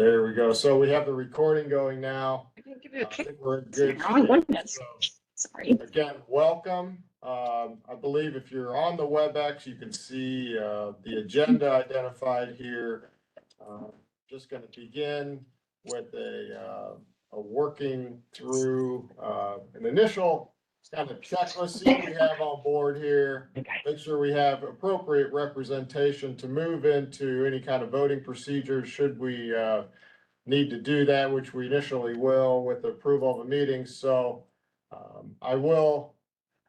There we go. So we have the recording going now. I didn't give you a I kick. think we're in good Oh my shape. goodness. So, Sorry. again, welcome. I believe if you're on the WebEx, you can see the agenda identified here. Just going to begin with a working through an initial kind of checklist, see what we have on board here. Make sure we have appropriate representation to move into any kind of voting procedures should we need to do that, which we initially will with the approval of a meeting. So I will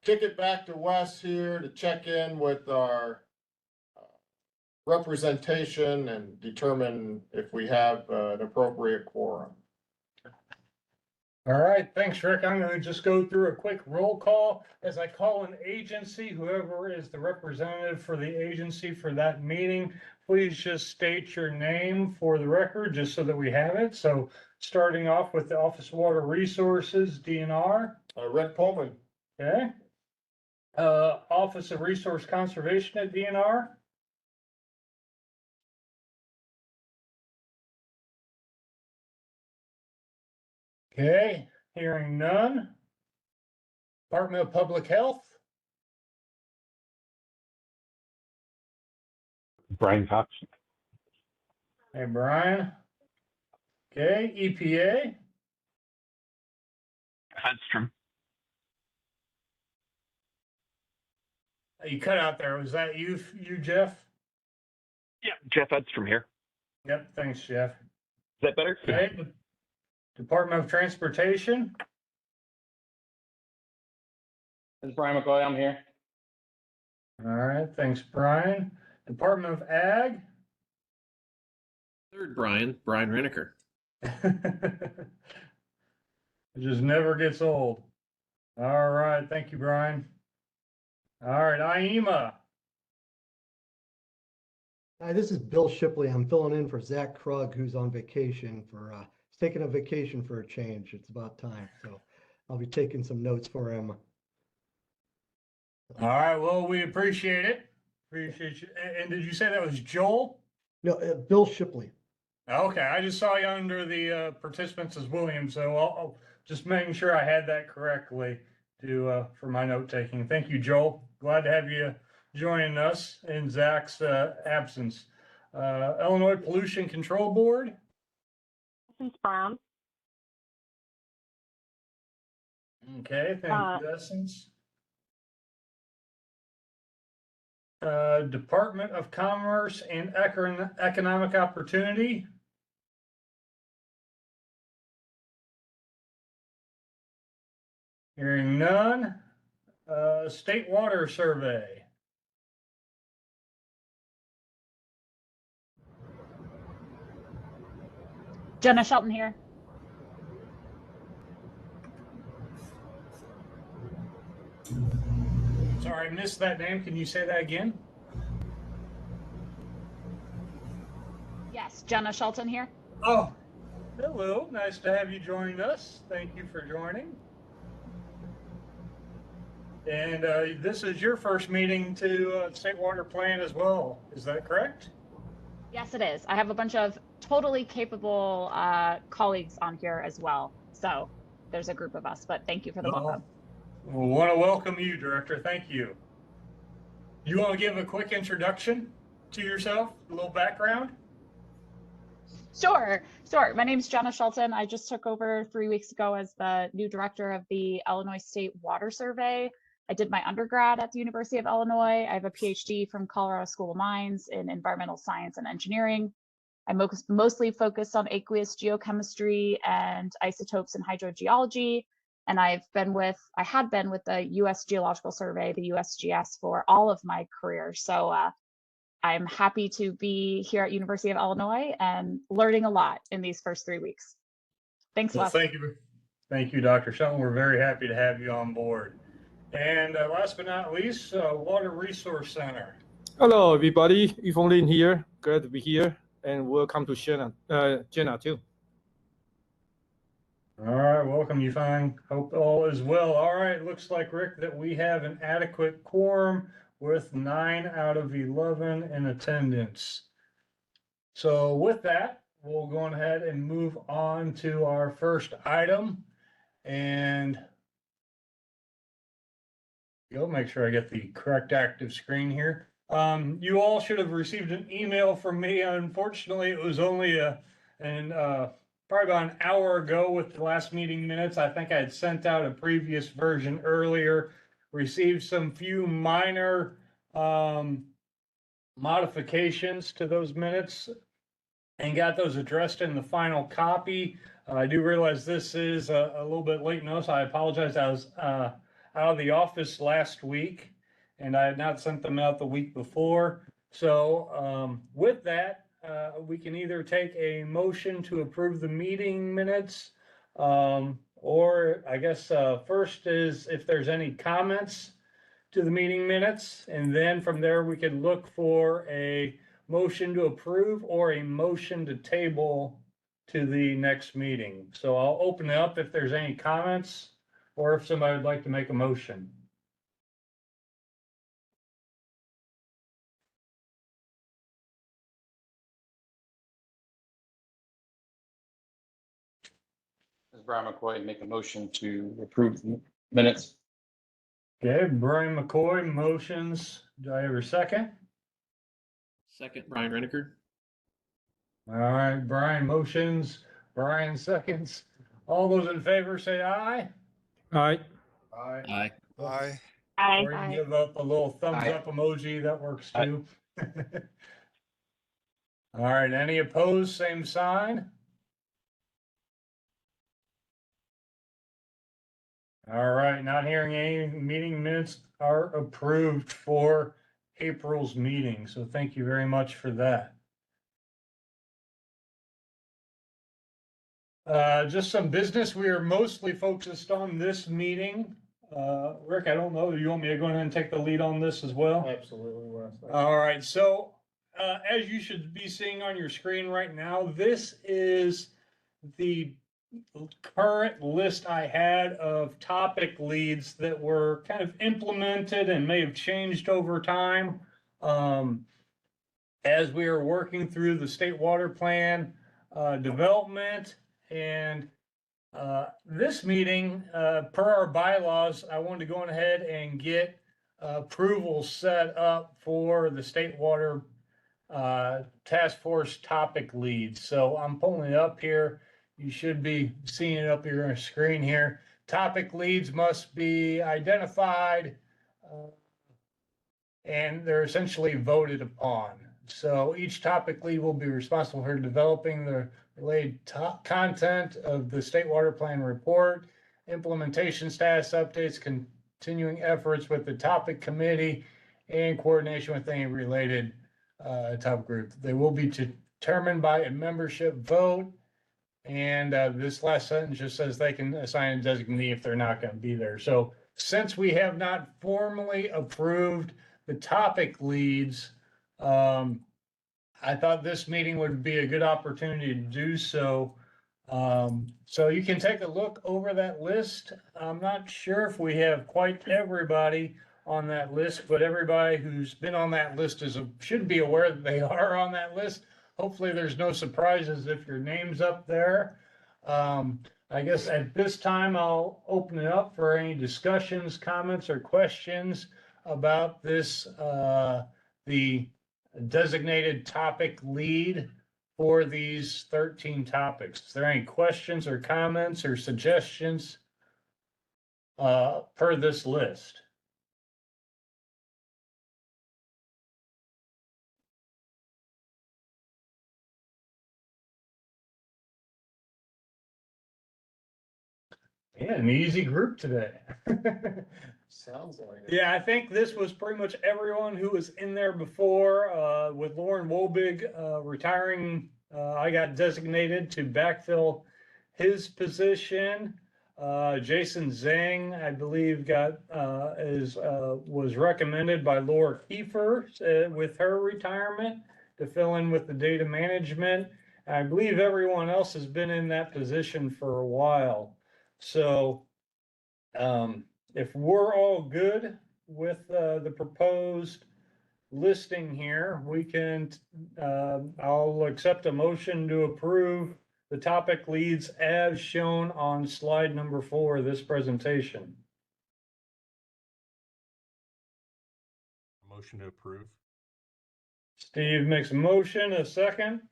kick it back to Wes here to check in with our representation and determine if we have an appropriate quorum. All right, thanks, Rick. I'm going to just go through a quick roll call as I call an agency, whoever is the representative for the agency for that meeting. Please just state your name for the record, just so that we have it. So starting off with the Office of Water Resources, DNR. Rick Pullman. Okay. Office of Resource Conservation at DNR. Okay, hearing none. Department of Public Health. Brian Cox. Hey, Brian. Okay, EPA. Hedstrom. You cut out there. Was that you, Jeff? Yeah, Jeff Hedstrom here. Yep, thanks, Jeff. Is that better? Okay. Department of Transportation. This is Brian McCoy. I'm here. All right, thanks, Brian. Department of Ag. Third Brian Reneker. It just never gets old. All right, thank you, Brian. All right, IEMA. Hi, this is Bill Shipley. I'm filling in for Zach Krug, who's on vacation for, he's taking a vacation for a change. It's about time. So I'll be taking some notes for him. All right, well, we appreciate it. Appreciate you. And did you say that was Joel? No, Bill Shipley. Okay, I just saw you under the participants as William, so I'll just making sure I had that correctly to for my note taking. Thank you, Joel. Glad to have you joining us in Zach's absence. Illinois Pollution Control Board. Essence Brown. Okay, thank you, Essence. Department of Commerce and Economic Opportunity. Hearing none. State Water Survey. Jenna Shelton here. Sorry, I missed that name. Can you say that again? Yes, Jenna Shelton here. Oh, hello. Nice to have you join us. Thank you for joining. And this is your first meeting to State Water Plan as well. Is that correct? Yes, it is. I have a bunch of totally capable colleagues on here as well. So there's a group of us, but thank you for the welcome. We want to welcome you, Director. Thank you. You want to give a quick introduction to yourself, a little background? Sure. My name is Jenna Shelton. I just took over 3 weeks ago as the new director of the Illinois State Water Survey. I did my undergrad at the University of Illinois. I have a PhD from Colorado School of Mines in environmental science and engineering. I'm mostly focused on aqueous geochemistry and isotopes and hydrogeology. And I had been with the U.S. Geological Survey, the USGS, for all of my career. So I'm happy to be here at University of Illinois and learning a lot in these first 3 weeks. Thanks, Well, Wes. thank you. Thank you, Dr. Shelton. We're very happy to have you on board. And last but not least, Water Resource Center. Hello, everybody. Yvonne Lin here. Glad to be here. And welcome to Jenna too. All right, welcome, Yifan. Hope all is well. All right, looks like, Rick, that we have an adequate quorum with 9 out of 11 in attendance. So with that, we'll go ahead and move on to our first item. And you'll make sure I get the correct active screen here. You all should have received an email from me. Unfortunately, it was only probably about an hour ago with the last meeting minutes. I think I had sent out a previous version earlier, received some few minor modifications to those minutes and got those addressed in the final copy. I do realize this is a little bit late notice. I apologize. I was out of the office last week and I had not sent them out the week before. So with that, we can either take a motion to approve the meeting minutes, or I guess first is if there's any comments to the meeting minutes, and then from there we could look for a motion to approve or a motion to table to the next meeting. So I'll open it up if there's any comments or if somebody would like to make a motion. This is Brian McCoy, make a motion to approve the minutes. Okay, Brian McCoy motions. Do I have a second? Second, Brian Reniker. All right, Brian motions, Brian seconds. All those in favor say aye. Aye. Aye. Aye. Aye. Aye. Or you can give up a little thumbs Aye. up emoji, that works Aye. too. All right, any opposed, same sign? All right, not hearing any, meeting minutes are approved for April's meeting, so thank you very much for that. Just some business. We are mostly focused on this meeting. Rick, I don't know, do you want me to go ahead and take the lead on this as well? Absolutely, Wes. All right, so as you should be seeing on your screen right now, this is the current list I had of topic leads that were kind of implemented and may have changed over time. As we are working through the state water plan development, and this meeting, per our bylaws, I wanted to go ahead and get approval set up for the state water task force topic leads. So I'm pulling it up here. You should be seeing it up here on the screen here. Topic leads must be identified and they're essentially voted upon. So each topic lead will be responsible for developing the related content of the state water plan report, implementation status updates, continuing efforts with the topic committee, and coordination with any related topic group. They will be determined by a membership vote. And this last sentence just says they can assign a designee if they're not going to be there. So since we have not formally approved the topic leads, I thought this meeting would be a good opportunity to do so. So you can take a look over that list. I'm not sure if we have quite everybody on that list, but everybody who's been on that list should be aware that they are on that list. Hopefully there's no surprises if your name's up there. I guess at this time, I'll open it up for any discussions, comments, or questions about this, the designated topic lead for these 13 topics. Is there any questions or comments or suggestions per this list? Yeah, an easy group today. Sounds like it. Yeah, I think this was pretty much everyone who was in there before, with Lauren Wolbig retiring. I got designated to backfill his position. Jason Zhang, I believe, was recommended by Laura Kiefer with her retirement to fill in with the data management. I believe everyone else has been in that position for a while. So, if we're all good with the proposed listing here, we can, I'll accept a motion to approve the topic leads as shown on slide number 4 of this presentation. Motion to approve. Steve makes a motion, a second.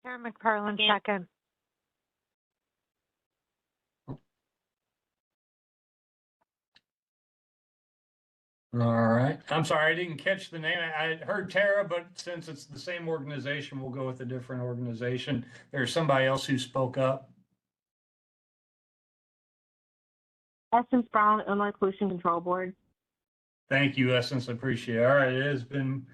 Karen McFarland, second. All right. I'm sorry, I didn't catch the name. I heard Tara, but since it's the same organization, we'll go with a different organization. There's somebody else who spoke up. Essence Brown, Illinois Pollution Control Board. Thank you, Essence. I appreciate it. All right, it has been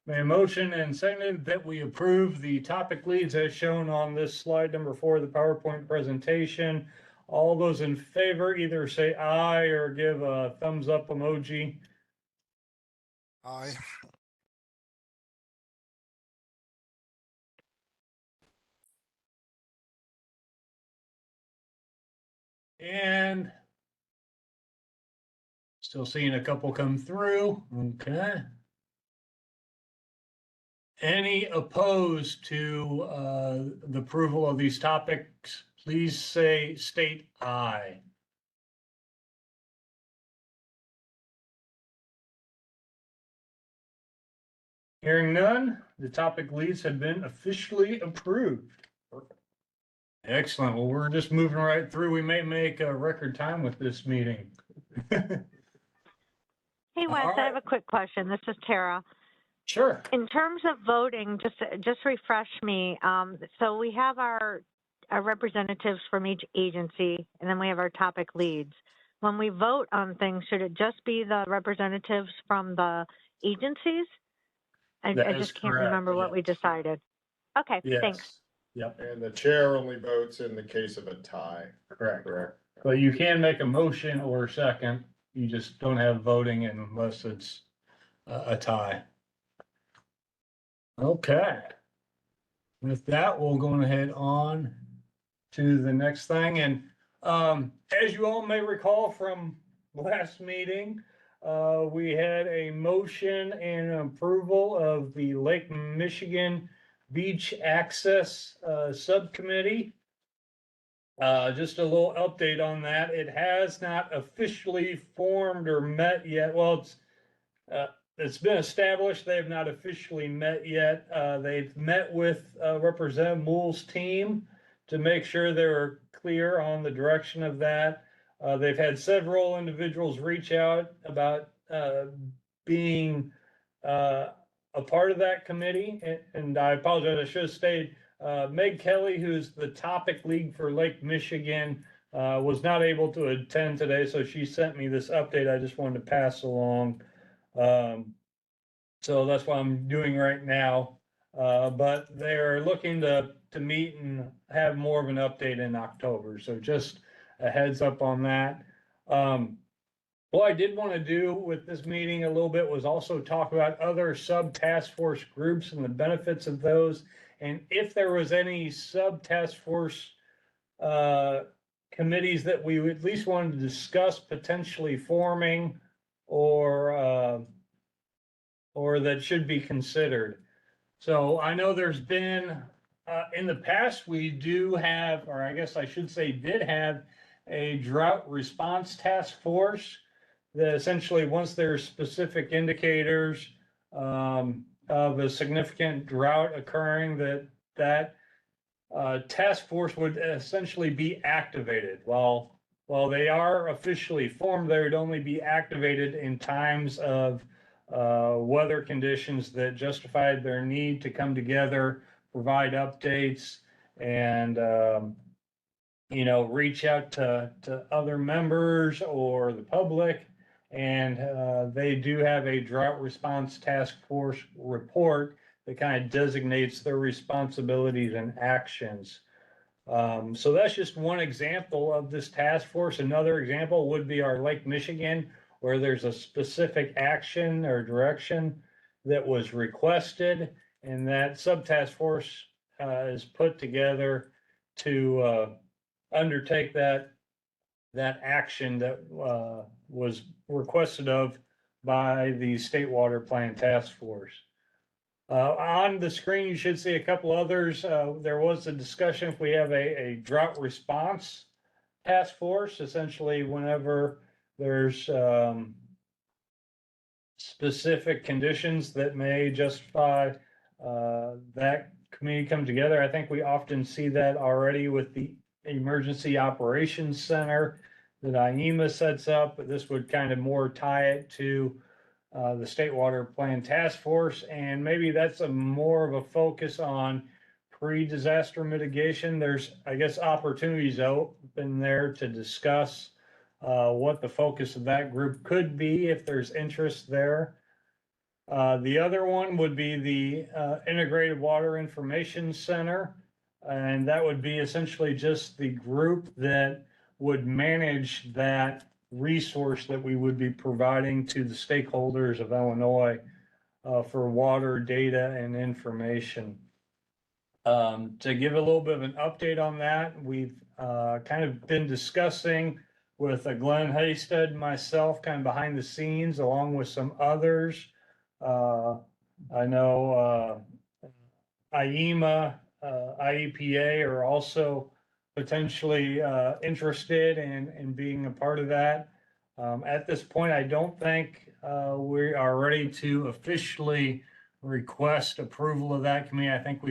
made a motion and seconded that we approve the topic leads as shown on this slide number 4 of the PowerPoint presentation. All those in favor either say aye or give a thumbs up emoji. Aye. And still seeing a couple come through. Okay. Any opposed to the approval of these topics, please state aye. Hearing none, the topic leads have been officially approved. Excellent. Well, we're just moving right through. We may make a record time with this meeting. Hey, Wes, I have a quick question. This is Tara. Sure. In terms of voting, just refresh me. So we have our representatives from each agency, and then we have our topic leads. When we vote on things, should it just be the representatives from the agencies? I just can't remember what we decided. Okay, thanks. Yep. And the chair only votes in the case of a tie. Correct. But you can make a motion or a second. You just don't have voting unless it's a tie. Okay. With that, we'll go ahead on to the next thing. And as you all may recall from last meeting, we had a motion and approval of the Lake Michigan Beach Access Subcommittee. Just a little update on that. It has not officially formed or met yet. Well, it's been established. They have not officially met yet. They've met with Representative Moole's team to make sure they're clear on the direction of that. They've had several individuals reach out about being a part of that committee. And I apologize, I should have stated, Meg Kelly, who's the topic lead for Lake Michigan, was not able to attend today. So she sent me this update. I just wanted to pass along. So that's what I'm doing right now. But they're looking to meet and have more of an update in October. So just a heads up on that. What I did want to do with this meeting a little bit was also talk about other sub-task force groups and the benefits of those. And if there was any sub-task force committees that we at least wanted to discuss potentially forming or that should be considered. So I know there's been, in the past, we do have, or I guess I should say did have, a drought response task force that essentially, once there's specific indicators of a significant drought occurring, that task force would essentially be activated. While they are officially formed, they would only be activated in times of weather conditions that justified their need to come together, provide updates, and reach out to other members or the public. And they do have a drought response task force report that kind of designates their responsibilities and actions. So that's just one example of this task force. Another example would be our Lake Michigan, where there's a specific action or direction that was requested, and that subtask force is put together to undertake that that action that was requested of by the State Water Plan Task Force. On the screen, you should see a couple others. There was a discussion if we have a drought response task force, essentially whenever there's specific conditions that may justify that committee come together. I think we often see that already with the Emergency Operations Center that IEMA sets up, but this would kind of more tie it to the State Water Plan Task Force, and maybe that's a more of a focus on pre-disaster mitigation. There's, I guess, opportunities open there to discuss what the focus of that group could be if there's interest there. The other one would be the Integrated Water Information Center, and that would be essentially just the group that would manage that resource that we would be providing to the stakeholders of Illinois for water data and information. To give a little bit of an update on that, we've kind of been discussing with Glenn Hasted, myself, kind of behind the scenes, along with some others. I know IEMA, IEPA are also potentially interested in being a part of that. At this point, I don't think we are ready to officially request approval of that committee. I think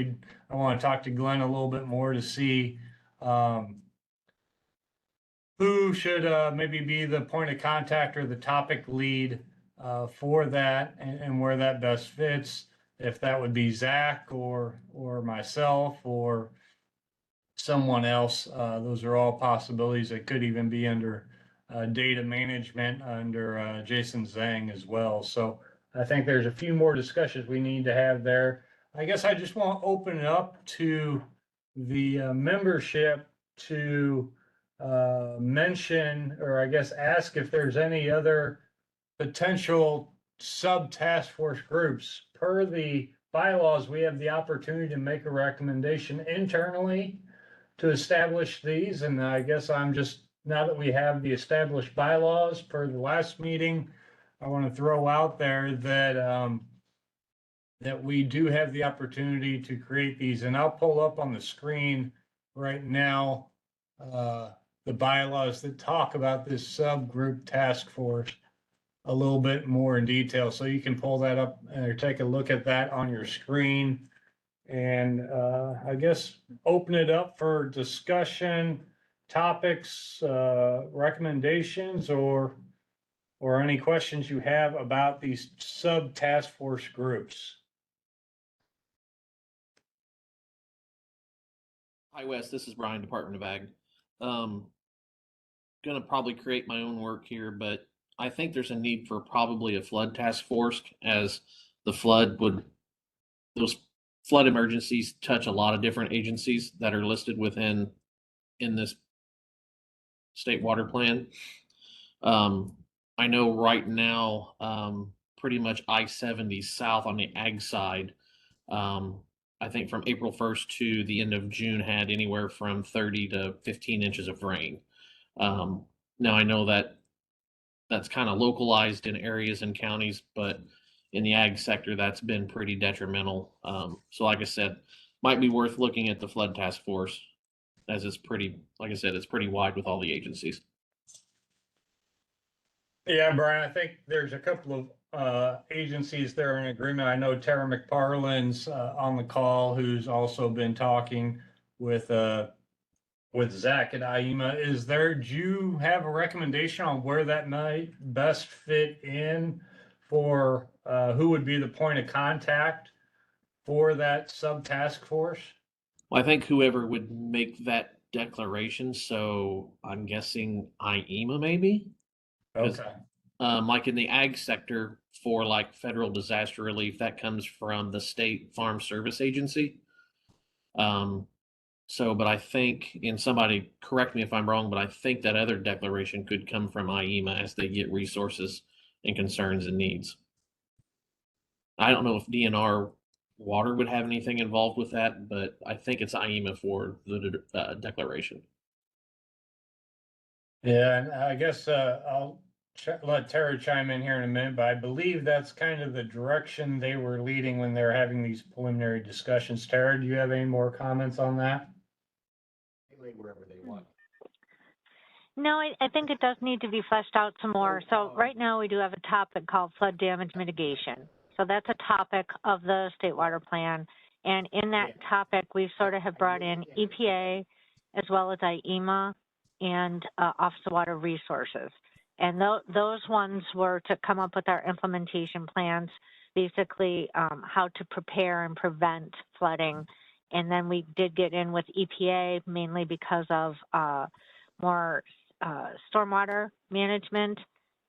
I want to talk to Glenn a little bit more to see who should maybe be the point of contact or the topic lead for that, and where that best fits. If that would be Zach or myself or someone else, those are all possibilities. It could even be under data management under Jason Zhang as well. So I think there's a few more discussions we need to have there. I guess I just want to open it up to the membership to mention, or I guess ask if there's any other potential sub-task force groups. Per the bylaws, we have the opportunity to make a recommendation internally to establish these, and I guess I'm just, now that we have the established bylaws per the last meeting, I want to throw out there that that we do have the opportunity to create these, and I'll pull up on the screen right now the bylaws that talk about this subgroup task force a little bit more in detail. So you can pull that up or take a look at that on your screen. And I guess open it up for discussion, topics, recommendations, or any questions you have about these sub-task force groups. Hi, Wes. This is Brian, Department of Ag. Gonna probably create my own work here, but I think there's a need for probably a flood task force, as those flood emergencies touch a lot of different agencies that are listed in this state water plan. I know right now, pretty much I-70 south on the ag side, I think from April 1st to the end of June had anywhere from 30 to 15 inches of rain. Now I know that that's kind of localized in areas and counties, but in the ag sector, that's been pretty detrimental. So like I said, might be worth looking at the flood task force, as it's pretty, like I said, it's pretty wide with all the agencies. Yeah, Brian, I think there's a couple of agencies that are in agreement. I know Tara McParland's on the call, who's also been talking with Zach at IEMA. Do you have a recommendation on where that might best fit in for who would be the point of contact for that sub-task force? Well, I think whoever would make that declaration, so I'm guessing IEMA maybe? Okay. Like in the ag sector for like federal disaster relief, that comes from the State Farm Service Agency. But I think, and somebody correct me if I'm wrong, but I think that other declaration could come from IEMA as they get resources and concerns and needs. I don't know if DNR Water would have anything involved with that, but I think it's IEMA for the declaration. Yeah, and I guess I'll let Tara chime in here in a minute, but I believe that's kind of the direction they were leading when they were having these preliminary discussions. Tara, do you have any more comments on that? Wherever they want. No, I think it does need to be fleshed out some more. So right now we do have a topic called flood damage mitigation. So that's a topic of the state water plan. And in that topic, we sort of have brought in EPA as well as IEMA and Office of Water Resources. And those ones were to come up with our implementation plans, basically how to prepare and prevent flooding. And then we did get in with EPA mainly because of more stormwater management.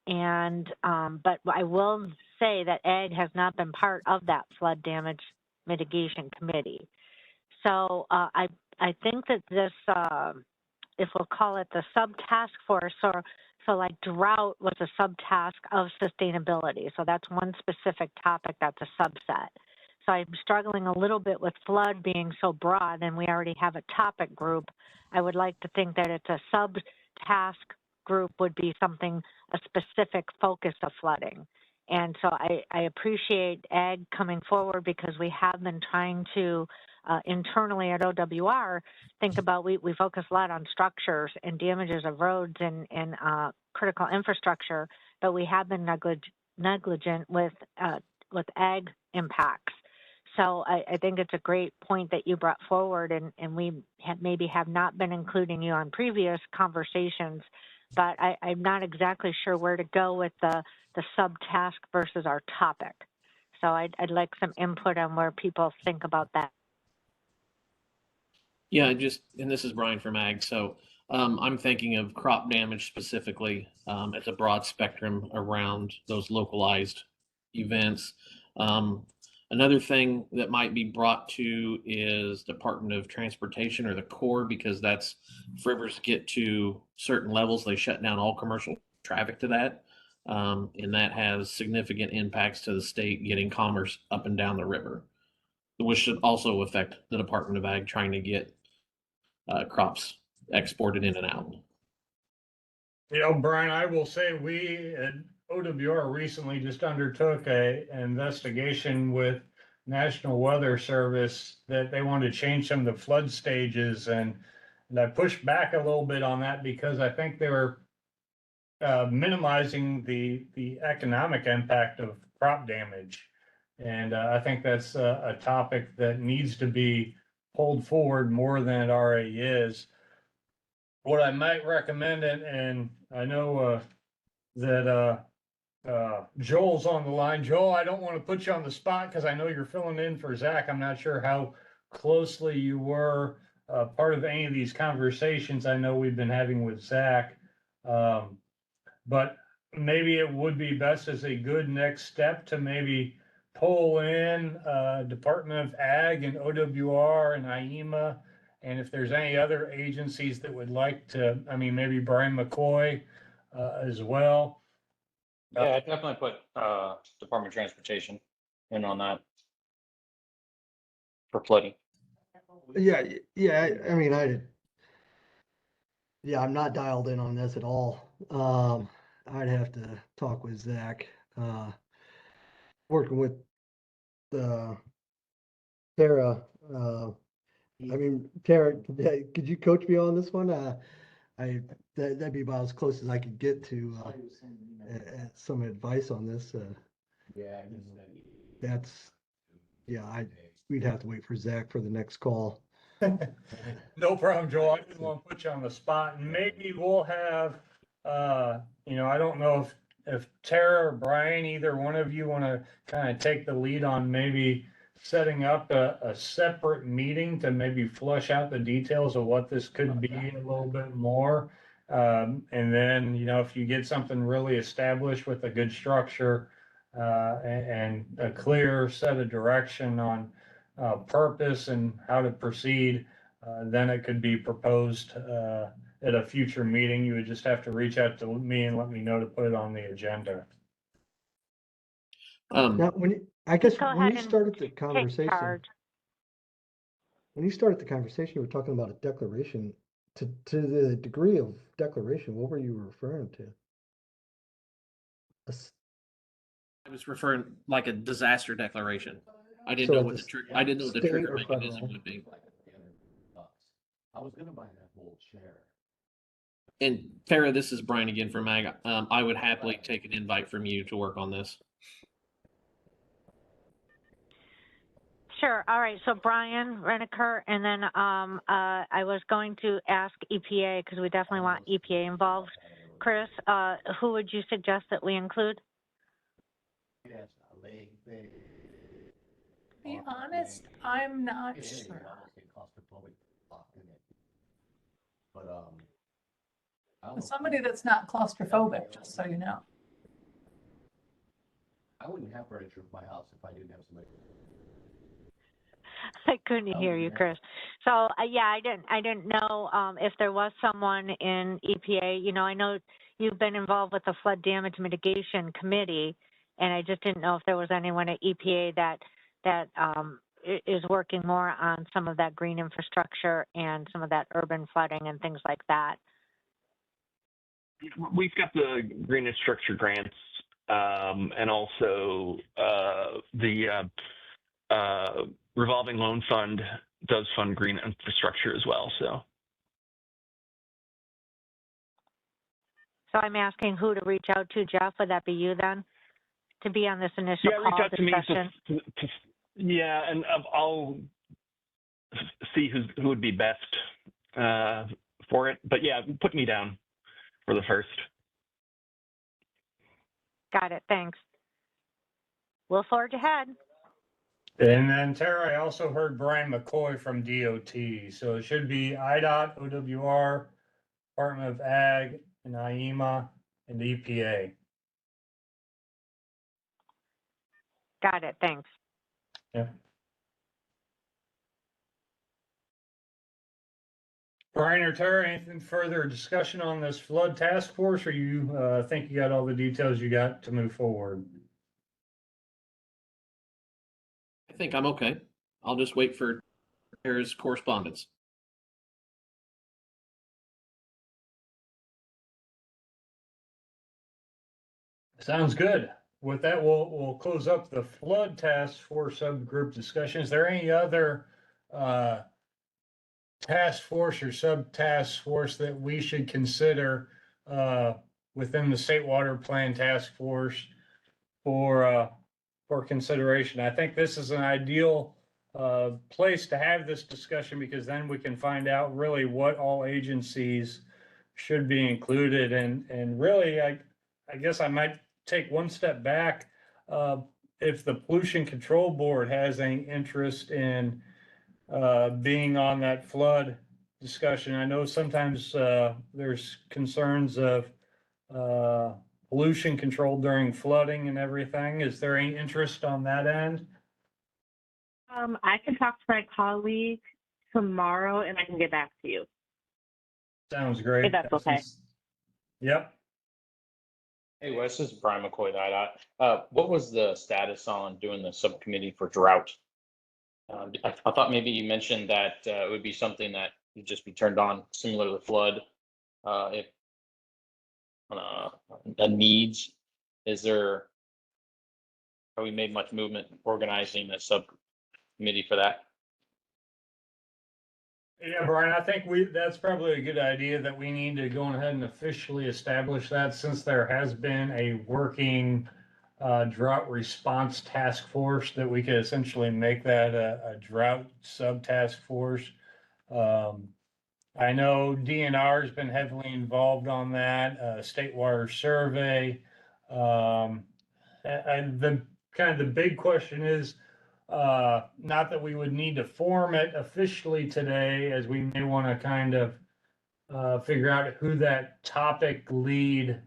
And but I will say that ag has not been part of that flood damage mitigation committee. So I think that this, if we'll call it the sub-task force, or so like drought was a subtask of sustainability. So that's one specific topic that's a subset. So I'm struggling a little bit with flood being so broad, and we already have a topic group. I would like to think that it's a sub-task group would be something, a specific focus of flooding. And so I appreciate ag coming forward, because we have been trying to internally at OWR think about, we focus a lot on structures and damages of roads and critical infrastructure, but we have been negligent with ag impacts. So I think it's a great point that you brought forward, and we maybe have not been including you on previous conversations, but I'm not exactly sure where to go with the subtask versus our topic. So I'd like some input on where people think about that. Yeah, and this is Brian from Ag. So I'm thinking of crop damage specifically. It's a broad spectrum around those localized events. Another thing that might be brought to is Department of Transportation, or the Corps, because that's, if rivers get to certain levels, they shut down all commercial traffic to that. And that has significant impacts to the state getting commerce up and down the river, which should also affect the Department of Ag trying to get crops exported in and out. You know, Brian, I will say we at OWR recently just undertook an investigation with National Weather Service that they wanted to change some of the flood stages, and I pushed back a little bit on that because I think they were minimizing the economic impact of crop damage. And I think that's a topic that needs to be pulled forward more than it already is. What I might recommend, and I know that Joel's on the line. Joel, I don't want to put you on the spot because I know you're filling in for Zach. I'm not sure how closely you were part of any of these conversations I know we've been having with Zach. But maybe it would be best as a good next step to maybe pull in Department of Ag and OWR and IEMA. And if there's any other agencies that would like to, I mean, maybe Brian McCoy as well. Yeah, I definitely put Department of Transportation in on that for flooding. Yeah, I mean, I'm not dialed in on this at all. I'd have to talk with Zach, working with Tara. I mean, Tara, could you coach me on this one? That'd be about as close as I could get to some advice on this. We'd have to wait for Zach for the next call. No problem, Joel. I didn't want to put you on the spot, and maybe we'll have, I don't know if Tara or Brian, either one of you want to kind of take the lead on maybe setting up a separate meeting to maybe flush out the details of what this could be a little bit more. And then, if you get something really established with a good structure and a clear set of direction on purpose and how to proceed, then it could be proposed at a future meeting. You would just have to reach out to me and let me know to put it on the agenda. Now, when you started the conversation, you were talking about a declaration to the degree of declaration, what were you referring to? A s- I was referring like a disaster declaration. I didn't So know a what the dis- trigger, I didn't know what the state trigger or mechanism federal? would be. I was gonna buy that whole chair. And Tara, this is Brian again from MAG. I would happily take an invite from you to work on this. Sure. All right. So Brian Reniker, and then I was going to ask EPA because we definitely want EPA involved. Chris, who would you suggest that we include? Yes, a leg thing. To be honest, I'm not sure. But Somebody that's not claustrophobic, just so you know. I wouldn't have furniture in my house if I didn't have somebody. I couldn't hear you, Chris. So yeah, I didn't know if there was someone in EPA. You know, I know you've been involved with the Flood Damage Mitigation Committee, and I just didn't know if there was anyone at EPA that is working more on some of that green infrastructure and some of that urban flooding and things like that. We've got the green infrastructure grants, and also the revolving loan fund does fund green infrastructure as well. So I'm asking who to reach out to. Jeff, would that be you then, to be on this initial yeah, reach call out discussion? to me. Yeah, and I'll see who would be best for it. But yeah, put me down for the first. Got it. Thanks. We'll forge ahead. And then Tara, I also heard Brian McCoy from DOT. So it should be IDOT, OWR, Department of Ag, and IEMA, and EPA. Got it. Thanks. Yeah. Brian or Tara, anything further discussion on this flood task force, or you think you got all the details you got to move forward? I think I'm okay. I'll just wait for Tara's correspondence. Sounds good. With that, we'll close up the flood task force subgroup discussion. Is there any other task force or sub-task force that we should consider within the State Water Plan Task Force for consideration? I think this is an ideal place to have this discussion, because then we can find out really what all agencies should be included. And really, I guess I might take one step back. If the Pollution Control Board has any interest in being on that flood discussion. I know sometimes there's concerns of pollution control during flooding and everything. Is there any interest on that end? I can talk to my colleague tomorrow and I can get back to you. Sounds great. If that's okay. Yep. Hey, Wes, this is Brian McCoy, IDOT. What was the status on doing the subcommittee for drought? I thought maybe you mentioned that it would be something that would just be turned on, similar to the flood, if a needs. Have we made much movement organizing a subcommittee for that? Yeah, Brian, I think that's probably a good idea, that we need to go ahead and officially establish that, since there has been a working drought response task force, that we could essentially make that a drought sub-task force. I know DNR has been heavily involved on that, State Water Survey. And the kind of the big question is, not that we would need to form it officially today, as we may want to kind of figure out who that topic lead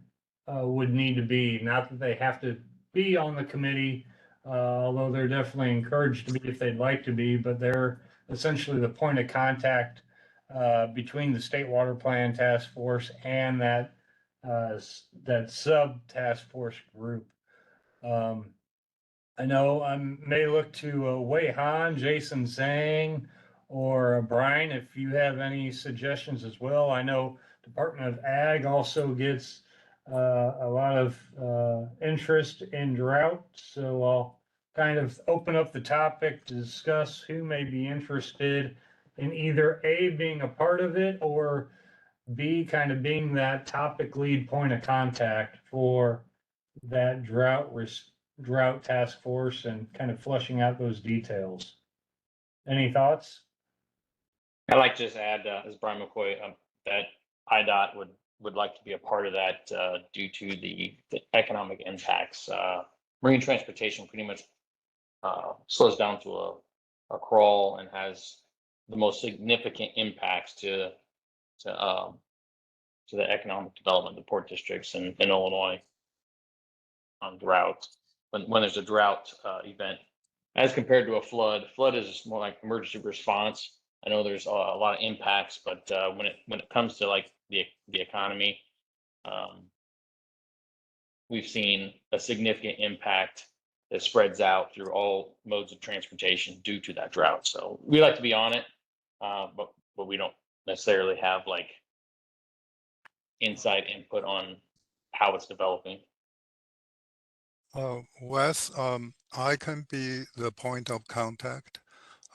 would need to be. Not that they have to be on the committee, although they're definitely encouraged to be if they'd like to be, but they're essentially the point of contact between the State Water Plan Task Force and that sub-task force group. I know I may look to Wei Han, Jason Zhang, or Brian, if you have any suggestions as well. I know Department of Ag also gets a lot of interest in drought, so I'll kind of open up the topic to discuss who may be interested in either A, being a part of it, or B, kind of being that topic lead point of contact for that drought task force and kind of fleshing out those details. Any thoughts? I'd like to just add, as Brian McCoy, that IDOT would like to be a part of that due to the economic impacts. Marine transportation pretty much slows down to a crawl and has the most significant impacts to the economic development of the port districts in Illinois on drought. When there's a drought event, as compared to a flood is just more like emergency response. I know there's a lot of impacts, but when it comes to like the economy, we've seen a significant impact that spreads out through all modes of transportation due to that drought. So we like to be on it, but we don't necessarily have like inside input on how it's developing. Wes, I can be the point of contact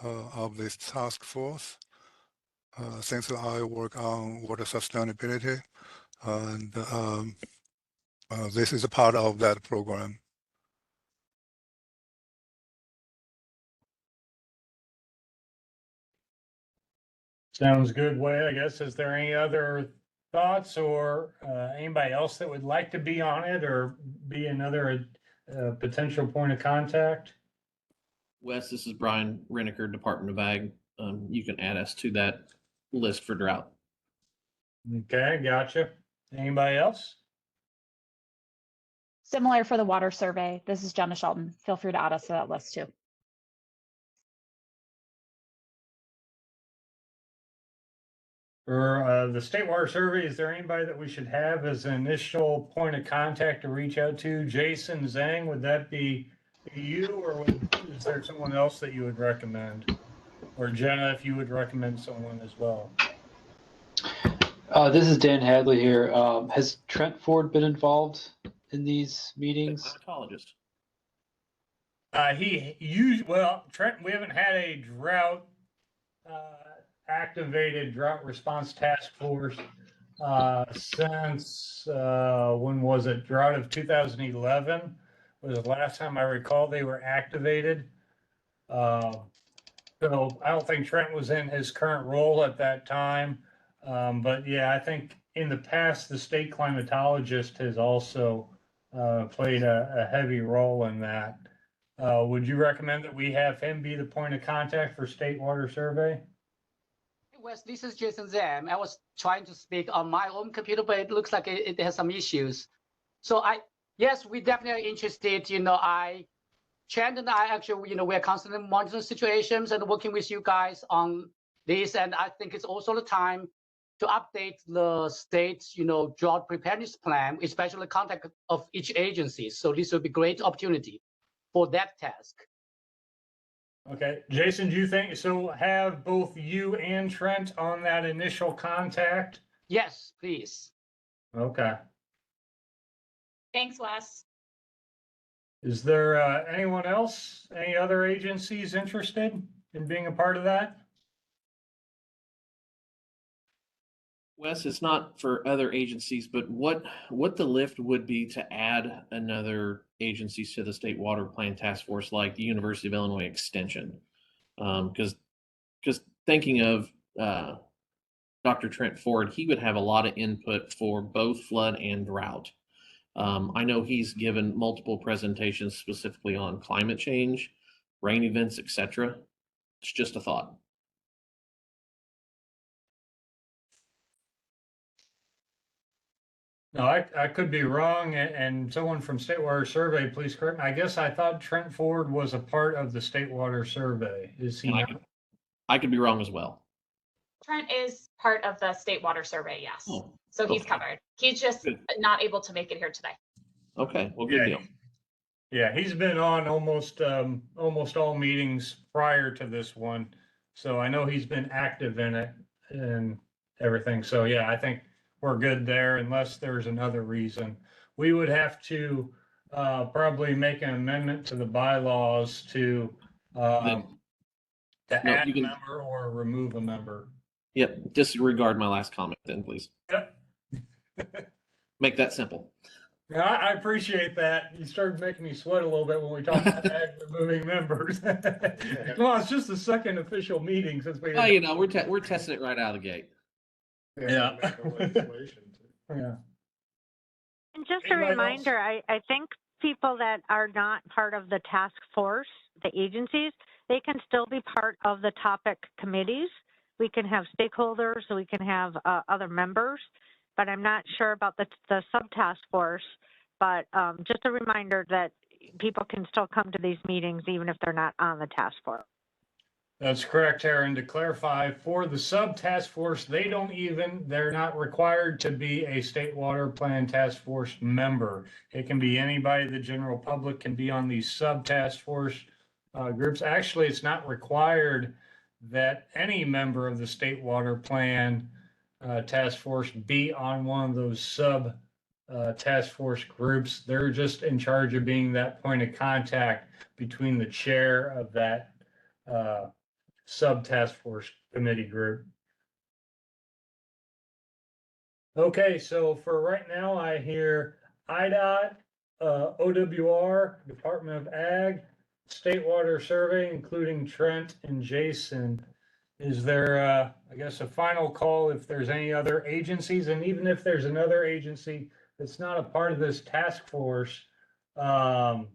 of this task force since I work on water sustainability, and this is a part of that program. Sounds good, Way. I guess, is there any other thoughts or anybody else that would like to be on it or be another potential point of contact? Wes, this is Brian Reneker, Department of Ag. You can add us to that list for drought. Okay, gotcha. Anybody else? Similar for the water survey. This is Jenna Shelton. Feel free to add us to that list too. For the State Water Survey, is there anybody that we should have as an initial point of contact to reach out to? Jason Zhang, would that be you, or is there someone else that you would recommend? Or Jenna, if you would recommend someone as well. This is Dan Hadley here. Has Trent Ford been involved in these meetings? Climatologist. Trent, we haven't had a drought activated drought response task force since when was it? Drought of 2011 was the last time I recall they were activated. So I don't think Trent was in his current role at that time. But yeah, I think in the past, the state climatologist has also played a heavy role in that. Would you recommend that we have him be the point of contact for State Water Survey? Wes, this is Jason Zhang. I was trying to speak on my own computer, but it looks like it has some issues. So yes, we definitely are interested. Trent and I actually, we're constantly monitoring situations and working with you guys on this. And I think it's also the time to update the state's, drought preparedness plan, especially the contact of each agency. So this will be a great opportunity for that task. Okay, Jason, do you think, so have both you and Trent on that initial contact? Yes, please. Okay. Thanks, Wes. Is there anyone else, any other agencies interested in being a part of that? Wes, it's not for other agencies, but what the lift would be to add another agencies to the State Water Plan Task Force, like the University of Illinois Extension, because thinking of Dr. Trent Ford, he would have a lot of input for both flood and drought. I know he's given multiple presentations specifically on climate change, rain events, etc. It's just a thought. No, I could be wrong, and someone from State Water Survey, please correct me. I guess I thought Trent Ford was a part of the State Water Survey. Is he not? I could be wrong as well. Trent is part of the State Water Survey, yes. Oh, so he's okay. covered. He's just not able to make it here today. Okay, well, good deal. Yeah, he's been on almost all meetings prior to this one. So I know he's been active in it and everything. So yeah, I think we're good there unless there's another reason. We would have to probably make an amendment to the bylaws to No, add you a can, member or remove a member. yep, disregard my last comment then, please. Yep. Make that simple. Yeah, I appreciate that. You started making me sweat a little bit when we talked about removing members. Well, it's just the second official meeting since we. Well, you know, we're testing it right out of the gate. Yeah. Yeah. And just a Anybody else? reminder, I think people that are not part of the task force, the agencies, they can still be part of the topic committees. We can have stakeholders, so we can have other members, but I'm not sure about the sub-task force. But just a reminder that people can still come to these meetings even if they're not on the task force. That's correct, Tara. And to clarify, for the sub-task force, they're not required to be a State Water Plan Task Force member. It can be anybody, the general public can be on these sub-task force groups. Actually, it's not required that any member of the State Water Plan Task Force be on one of those task force groups. They're just in charge of being that point of contact between the chair of that sub-task force committee group. Okay, so for right now, I hear IDOT, OWR, Department of Ag, State Water Survey, including Trent and Jason. Is there, I guess, a final call if there's any other agencies? And even if there's another agency that's not a part of this task force, if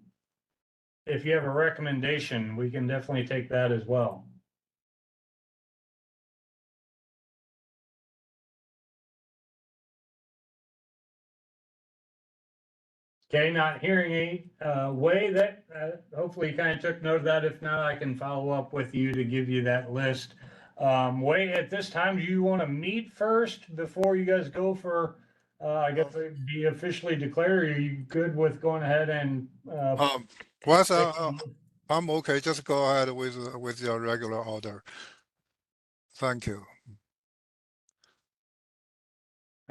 you have a recommendation, we can definitely take that as well. Okay, not hearing any way that hopefully you kind of took note of that. If not, I can follow up with you to give you that list. Way at this time, do you want to meet first before you guys go for, I guess, be officially declared? Are you good with going ahead and? Wes, I'm okay. Just go ahead with your regular order. Thank you.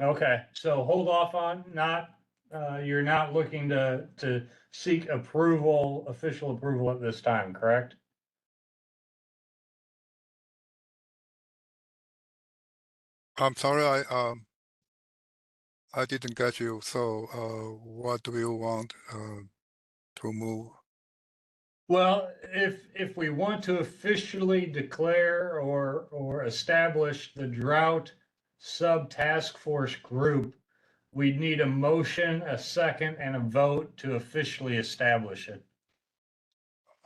Okay, so hold off on you're not looking to seek approval, official approval at this time, correct? I'm sorry, I didn't get you. So, what do you want to move? Well, if we want to officially declare or establish the drought sub-task force group, we'd need a motion, a second, and a vote to officially establish it.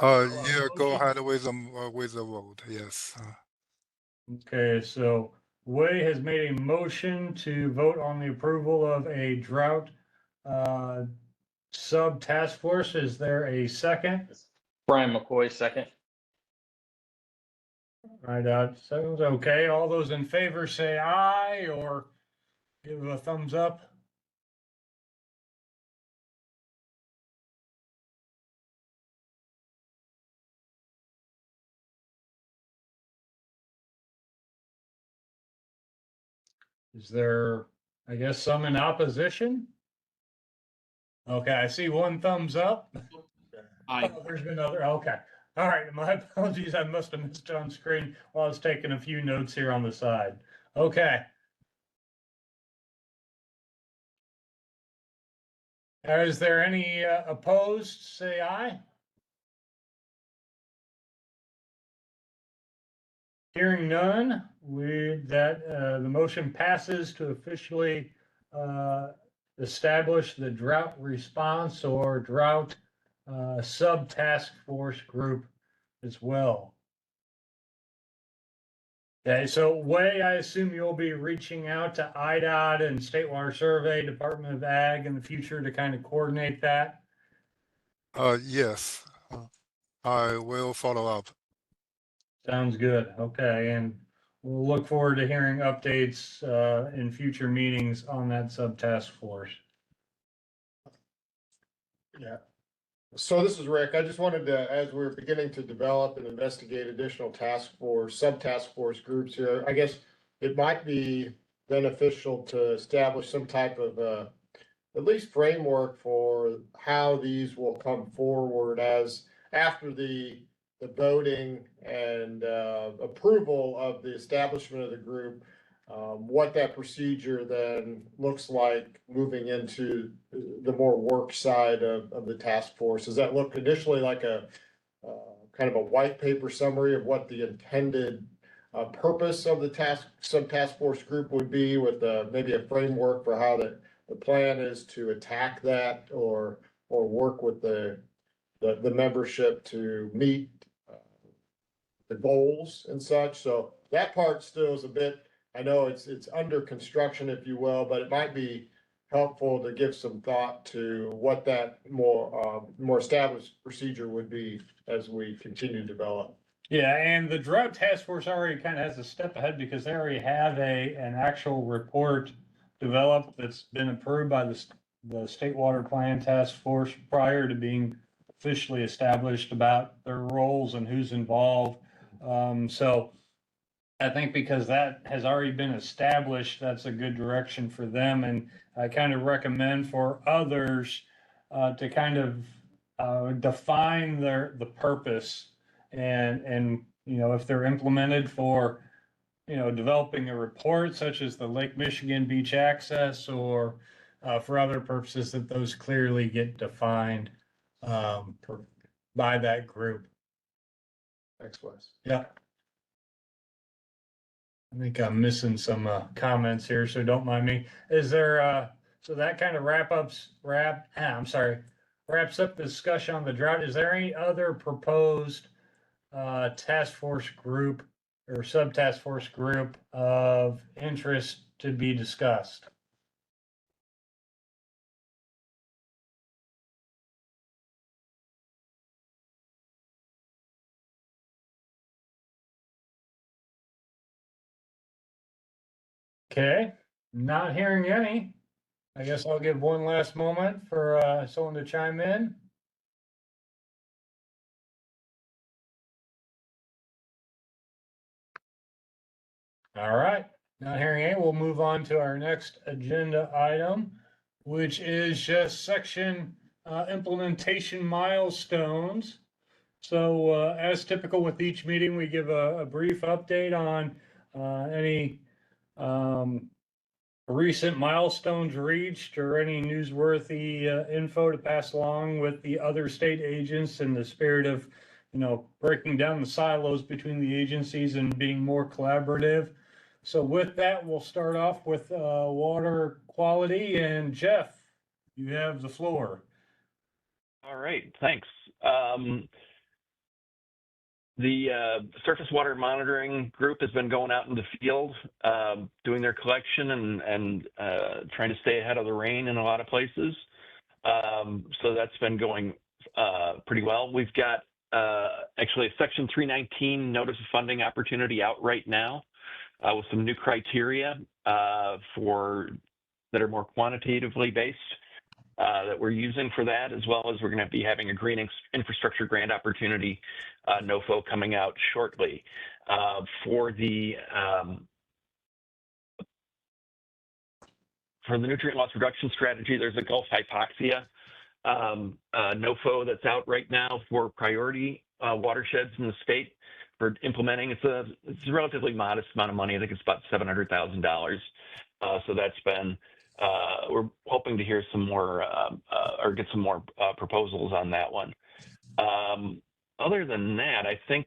Yeah, go ahead with the vote. Yes. Okay, so Wei has made a motion to vote on the approval of a drought sub-task force. Is there a second? Brian McCoy, second. Right, sounds okay. All those in favor say aye or give a thumbs up. Is there, I guess, some in opposition? Okay, I see one thumbs up. Aye. Oh, there's been other, okay. All right, my apologies. I must have missed it on screen while I was taking a few notes here on the side. Okay. Is there any opposed? Say aye. Hearing none, the motion passes to officially establish the drought response or drought sub-task force group as well. Okay, so Wei, I assume you'll be reaching out to IDOT and State Water Survey, Department of Ag in the future to kind of coordinate that? Yes, I will follow up. Sounds good. Okay, and we'll look forward to hearing updates in future meetings on that sub-task force. Yeah. So this is Rick. I just wanted to, as we're beginning to develop and investigate additional task force, sub-task force groups here, I guess it might be beneficial to establish some type of, at least framework for how these will come forward as after the voting and, approval of the establishment of the group, what that procedure then looks like moving into the more work side of the task force. Does that look initially like a kind of a white paper summary of what the intended purpose of the sub-task force group would be with maybe a framework for how the plan is to attack that or work with the membership to meet the goals and such. So that part still is a bit, I know it's under construction, if you will, but it might be helpful to give some thought to what that more established procedure would be as we continue to develop. Yeah, and the drought task force already kind of has a step ahead because they already have an actual report developed that's been approved by the State Water Plan Task Force prior to being officially established about their roles and who's involved. So I think because that has already been established, that's a good direction for them. And I kind of recommend for others to kind of define the purpose and you know, if they're implemented for, you know, developing a report such as the Lake Michigan beach access or for other purposes, that those clearly get defined by that group. Thanks, Wes. Yeah. I think I'm missing some comments here, so don't mind me. Is there so that kind of wraps up the discussion on the drought. Is there any other proposed task force group or sub-task force group of interest to be discussed? Okay, not hearing any. I guess I'll give one last moment for someone to chime in. All right, not hearing any, we'll move on to our next agenda item, which is just section implementation milestones. So as typical with each meeting, we give a brief update on any recent milestones reached or any newsworthy info to pass along with the other state agents in the spirit of, you know, breaking down the silos between the agencies and being more collaborative. So with that, we'll start off with water quality, and Jeff, you have the floor. All right, thanks. The surface water monitoring group has been going out in the field, doing their collection and trying to stay ahead of the rain in a lot of places. So that's been going pretty well. We've got actually a Section 319 notice of funding opportunity out right now with some new criteria that are more quantitatively based. That we're using for that, as well as we're going to be having a green infrastructure grant opportunity, NOFO, coming out shortly. For the nutrient loss reduction strategy, there's a Gulf hypoxia NOFO that's out right now for priority watersheds in the state for implementing. It's a relatively modest amount of money. I think it's about $700,000. So that's been. We're hoping to hear some more or get some more proposals on that one. Other than that, I think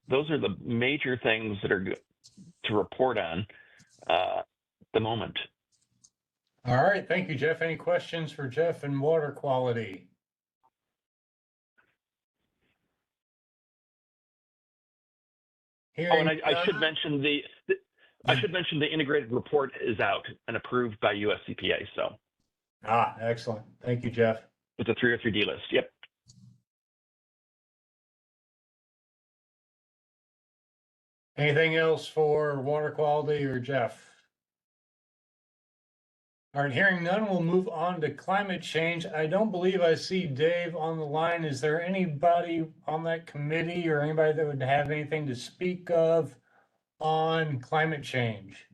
those are the major things that are to report on at the moment. All right, thank you, Jeff. Any questions for Jeff and water quality? And I should mention the integrated report is out and approved by USCPA. So. Excellent. Thank you, Jeff. With the 303D list. Yep. Anything else for water quality or Jeff? All right, hearing none, we'll move on to climate change. I don't believe I see Dave on the line. Is there anybody on that committee or anybody that would have anything to speak of on climate change?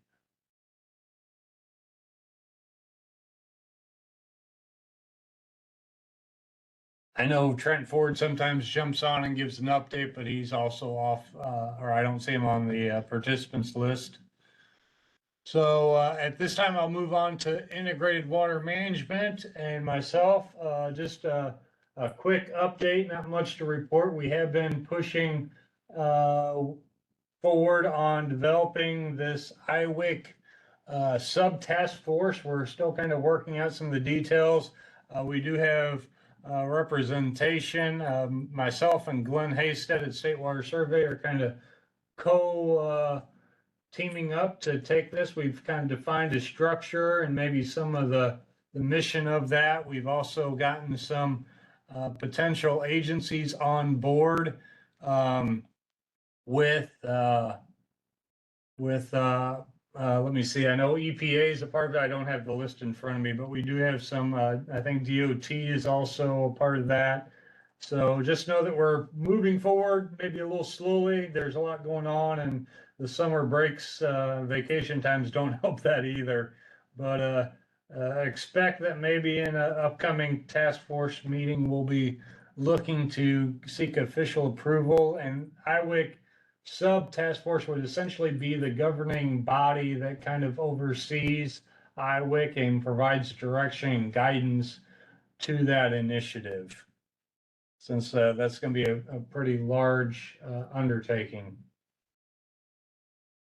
I know Trent Ford sometimes jumps on and gives an update, but he's also off, or I don't see him on the participants list. So at this time, I'll move on to integrated water management and myself. Just a quick update, not much to report. We have been pushing forward on developing this IWIC sub task force. We're still kind of working out some of the details. We do have representation. Myself and Glenn Haystead at State Water Survey are kind of teaming up to take this. We've kind of defined a structure and maybe some of the mission of that. We've also gotten some potential agencies on board with let me see, I know EPA is a part of it. I don't have the list in front of me, but we do have some, I think DOT is also a part of that. So just know that we're moving forward, maybe a little slowly. There's a lot going on, and the summer breaks, vacation times don't help that either. But expect that maybe in an upcoming task force meeting, we'll be looking to seek official approval, and IWIC sub task force would essentially be the governing body that kind of oversees IWIC and provides direction and guidance to that initiative, since that's going to be a pretty large undertaking.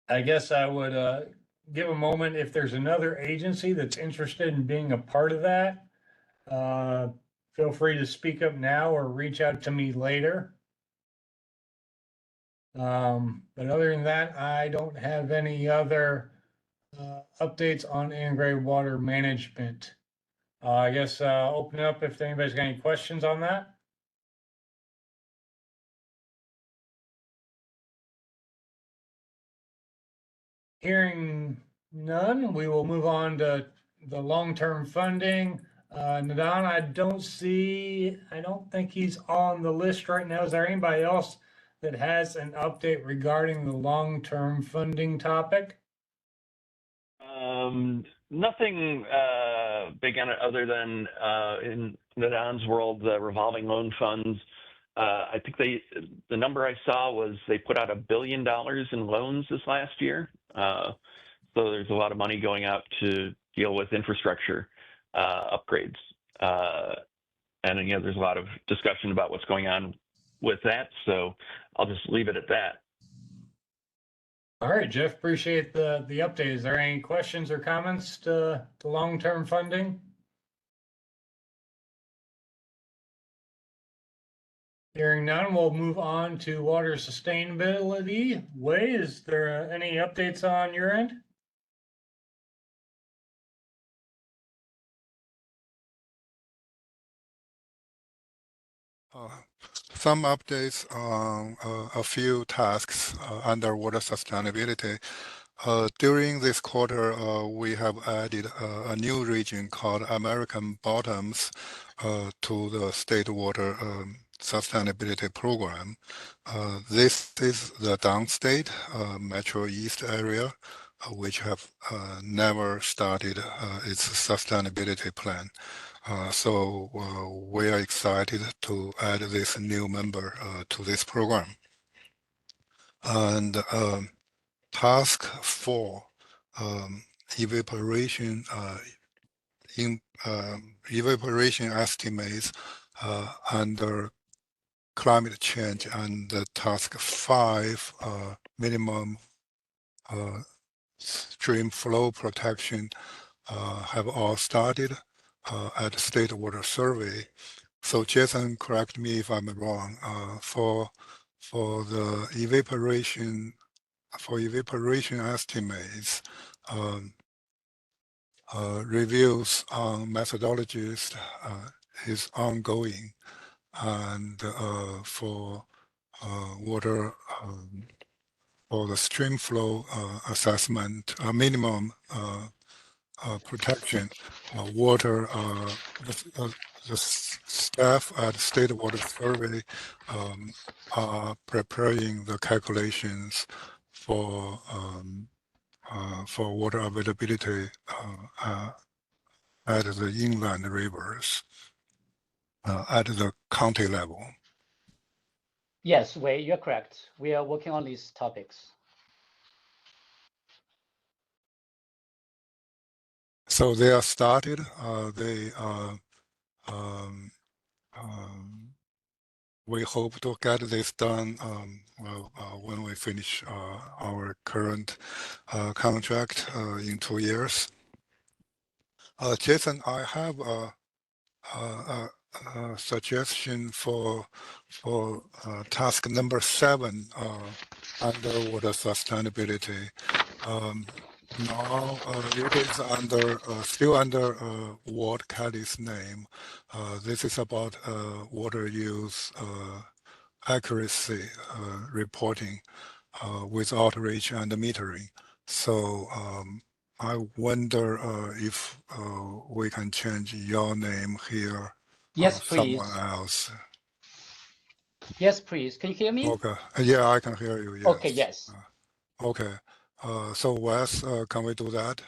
I guess I would give a moment if there's another agency that's interested in being a part of that. Feel free to speak up now or reach out to me later. But other than that, I don't have any other updates on integrated water management. I guess open up if anybody's got any questions on that. Hearing none, we will move on to the long-term funding. Nadan, I don't think he's on the list right now. Is there anybody else that has an update regarding the long-term funding topic? Nothing big on it other than in Nadan's world, the revolving loan funds. I think the number I saw was they put out $1 billion in loans this last year. So there's a lot of money going out to deal with infrastructure upgrades. And, there's a lot of discussion about what's going on with that. So I'll just leave it at that. All right, Jeff, appreciate the update. Is there any questions or comments to long-term funding? Hearing none, we'll move on to water sustainability. Wei, is there any updates on your end? Some updates on a few tasks under water sustainability. During this quarter, we have added a new region called American Bottoms to the State Water Sustainability Program. This is the downstate Metro East area, which have never started its sustainability plan. So we are excited to add this new member to this program. And task 4, evaporation evaporation estimates under climate change, and task 5, minimum stream flow protection, have all started at State Water Survey. So Jason, correct me if I'm wrong. For the evaporation estimates, reviews on methodologies is ongoing, and for water for the stream flow assessment, minimum protection, water, the staff at State Water Survey are preparing the calculations for water availability at the inland rivers at the county level. Yes, Wei, you're correct. We are working on these topics. So they are started. We hope to get this done when we finish our current contract in 2 years. Jason, I have a suggestion for task number 7 under water sustainability. Now it is under still under Ward Kelly's name. This is about water use accuracy reporting with outreach and metering. So I wonder if we can change your name here. Yes, please. Someone else. Yes, please. Can you hear me? Okay. Yeah, I can hear you. Yes. Okay, yes. Okay. So Wes, can we do that?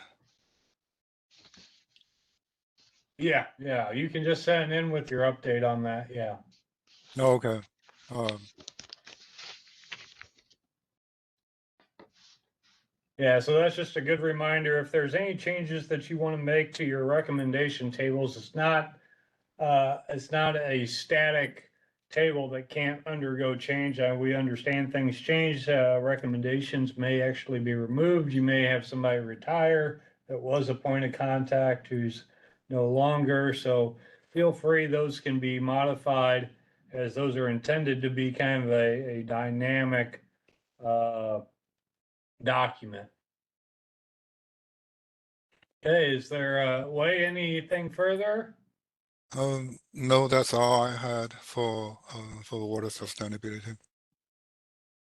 Yeah, you can just send in with your update on that, yeah. Okay. Yeah, so that's just a good reminder. If there's any changes that you want to make to your recommendation tables, it's not a static table that can't undergo change. We understand things change. Recommendations may actually be removed. You may have somebody retire that was a point of contact who's no longer. So feel free, those can be modified as those are intended to be kind of a dynamic document. Okay, is there Wei, anything further? No, that's all I had for water sustainability.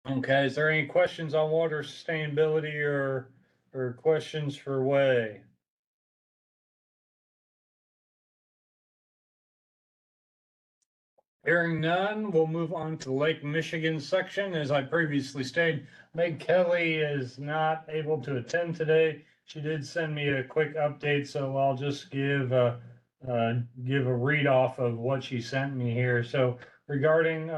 Okay, is there any questions on water sustainability or questions for Wei? Hearing none, we'll move on to the Lake Michigan section. As I previously stated, Meg Kelly is not able to attend today. She did send me a quick update, so I'll just give a read off of what she sent me here. So regarding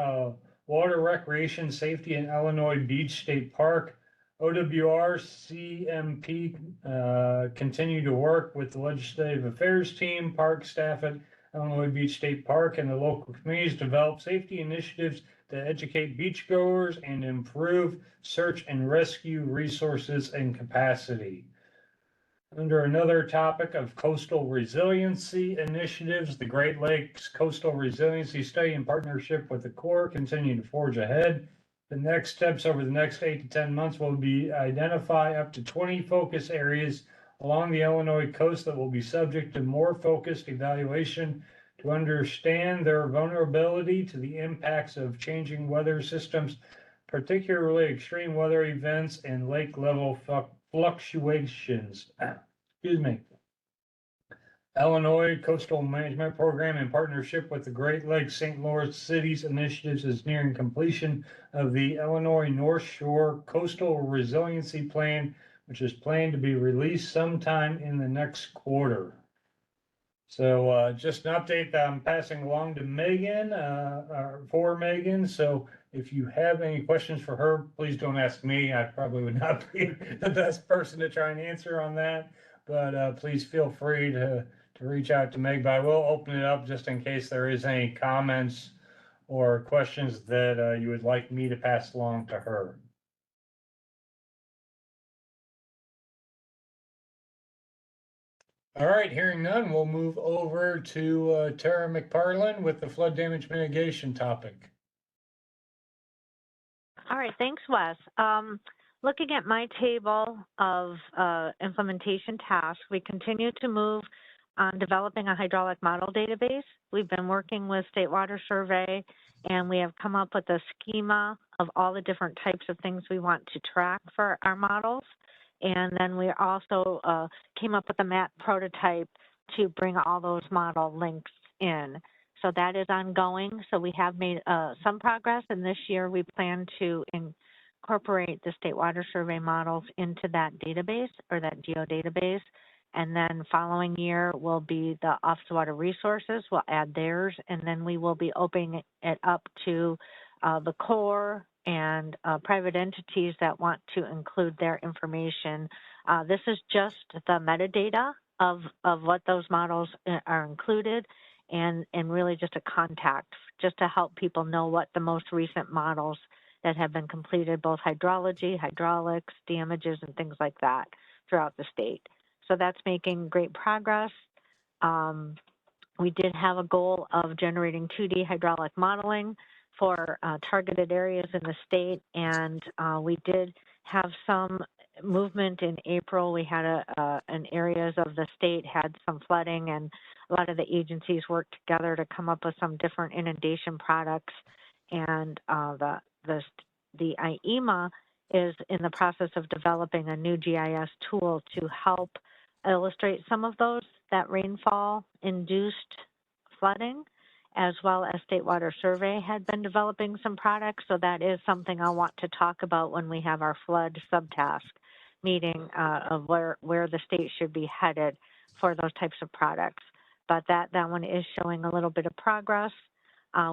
water recreation safety in Illinois Beach State Park, OWR CMP continue to work with the legislative affairs team, park staff at Illinois Beach State Park, and the local communities to develop safety initiatives to educate beachgoers and improve search and rescue resources and capacity. Under another topic of coastal resiliency initiatives, the Great Lakes Coastal Resiliency Study in partnership with the Corps continue to forge ahead. The next steps over the next 8 to 10 months will be identify up to 20 focus areas along the Illinois coast that will be subject to more focused evaluation to understand their vulnerability to the impacts of changing weather systems, particularly extreme weather events and lake level fluctuations. Excuse me. Illinois Coastal Management Program in partnership with the Great Lakes St. Lawrence Cities initiatives is nearing completion of the Illinois North Shore Coastal Resiliency Plan, which is planned to be released sometime in the next quarter. So just an update that I'm passing along to Megan, for Megan. So if you have any questions for her, please don't ask me. I probably would not be the best person to try and answer on that, but please feel free to reach out to Meg. But I will open it up just in case there is any comments or questions that you would like me to pass along to her. All right, hearing none, we'll move over to Tara McParland with the flood damage mitigation topic. All right, thanks, Wes. Looking at my table of implementation tasks, we continue to move on developing a hydraulic model database. We've been working with State Water Survey, and we have come up with a schema of all the different types of things we want to track for our models. And then we also came up with a map prototype to bring all those model links in. So that is ongoing. So we have made some progress, and this year we plan to incorporate the State Water Survey models into that database or that geodatabase. And then following year will be the Office of Water Resources. We'll add theirs, and then we will be opening it up to the Corps and private entities that want to include their information. This is just the metadata of what those models are included, and really just a contact, just to help people know what the most recent models that have been completed, both hydrology, hydraulics, damages, and things like that throughout the state. So that's making great progress. We did have a goal of generating 2D hydraulic modeling for targeted areas in the state, and we did have some movement in April. We had in areas of the state had some flooding, and a lot of the agencies worked together to come up with some different inundation products. And the IEMA is in the process of developing a new GIS tool to help illustrate some of those, that rainfall induced flooding, as well as State Water Survey had been developing some products. So that is something I want to talk about when we have our flood subtask meeting of where the state should be headed for those types of products. But that one is showing a little bit of progress.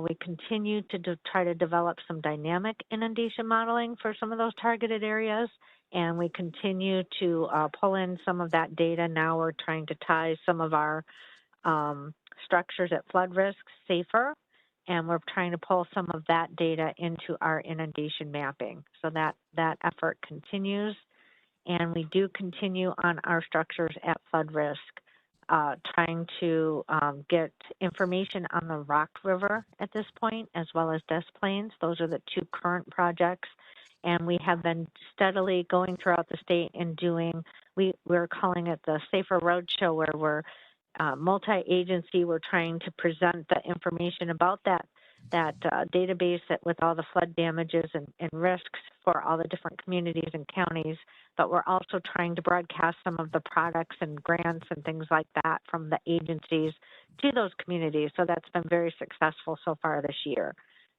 We continue to try to develop some dynamic inundation modeling for some of those targeted areas, and we continue to pull in some of that data. Now we're trying to tie some of our structures at flood risk safer, and we're trying to pull some of that data into our inundation mapping. So that effort continues, and we do continue on our structures at flood risk, trying to get information on the Rock River at this point, as well as Des Plaines. Those are the two current projects. And we have been steadily going throughout the state and doing, we're calling it the Safer Road Show, where we're multi-agency. We're trying to present the information about that database with all the flood damages and risks for all the different communities and counties. But we're also trying to broadcast some of the products and grants and things like that from the agencies to those communities. So that's been very successful so far this year.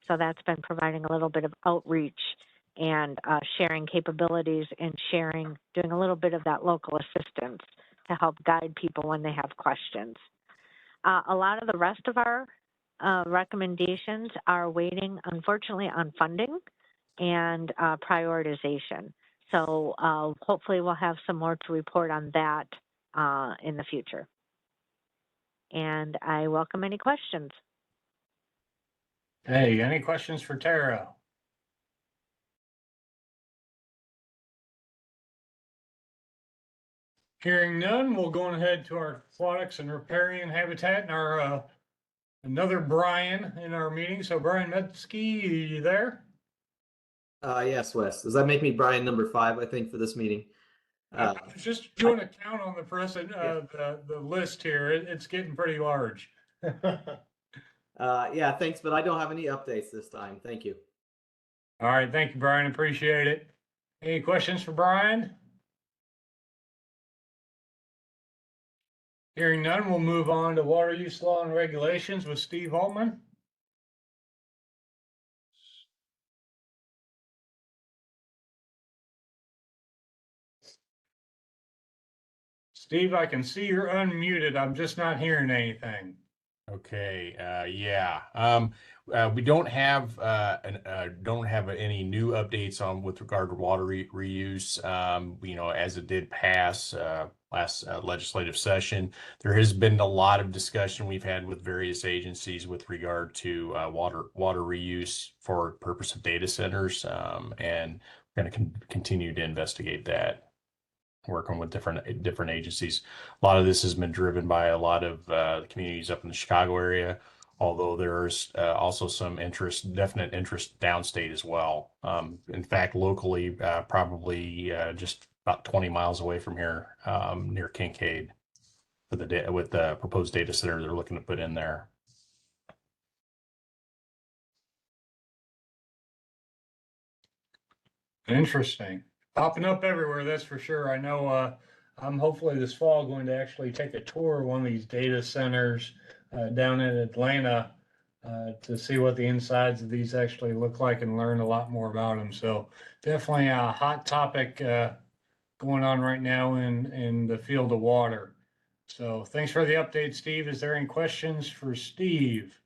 So that's been providing a little bit of outreach and sharing capabilities and doing a little bit of that local assistance to help guide people when they have questions. A lot of the rest of our recommendations are waiting, unfortunately, on funding and prioritization. So hopefully we'll have some more to report on that in the future. And I welcome any questions. Hey, any questions for Tara? Hearing none, we'll go ahead to our aquatics and riparian habitat and our another Brian in our meeting. So Brian Metzke, you there? Yes, Wes. Does that make me Brian number 5, I think, for this meeting? Just doing a count on the present the list here. It's getting pretty large. Yeah, thanks, but I don't have any updates this time. Thank you. All right, thank you, Brian. Appreciate it. Any questions for Brian? Hearing none, we'll move on to water use law and regulations with Steve Altman. Steve, I can see you're unmuted. I'm just not hearing anything. Okay. Yeah. We don't have any new updates on with regard to water reuse. You know, as it did pass last legislative session, there has been a lot of discussion we've had with various agencies with regard to water reuse for purpose of data centers, and we're going to continue to investigate that. Working with different agencies. A lot of this has been driven by a lot of the communities up in the Chicago area, although there's also some definite interest downstate as well. In fact, locally, probably just about 20 miles away from here, near Kincaid, with the proposed data center they're looking to put in there. Interesting. Popping up everywhere, that's for sure. I know, I'm hopefully this fall going to actually take a tour of one of these data centers down in Atlanta to see what the insides of these actually look like and learn a lot more about them. So definitely a hot topic going on right now in the field of water. So thanks for the update, Steve. Is there any questions for Steve?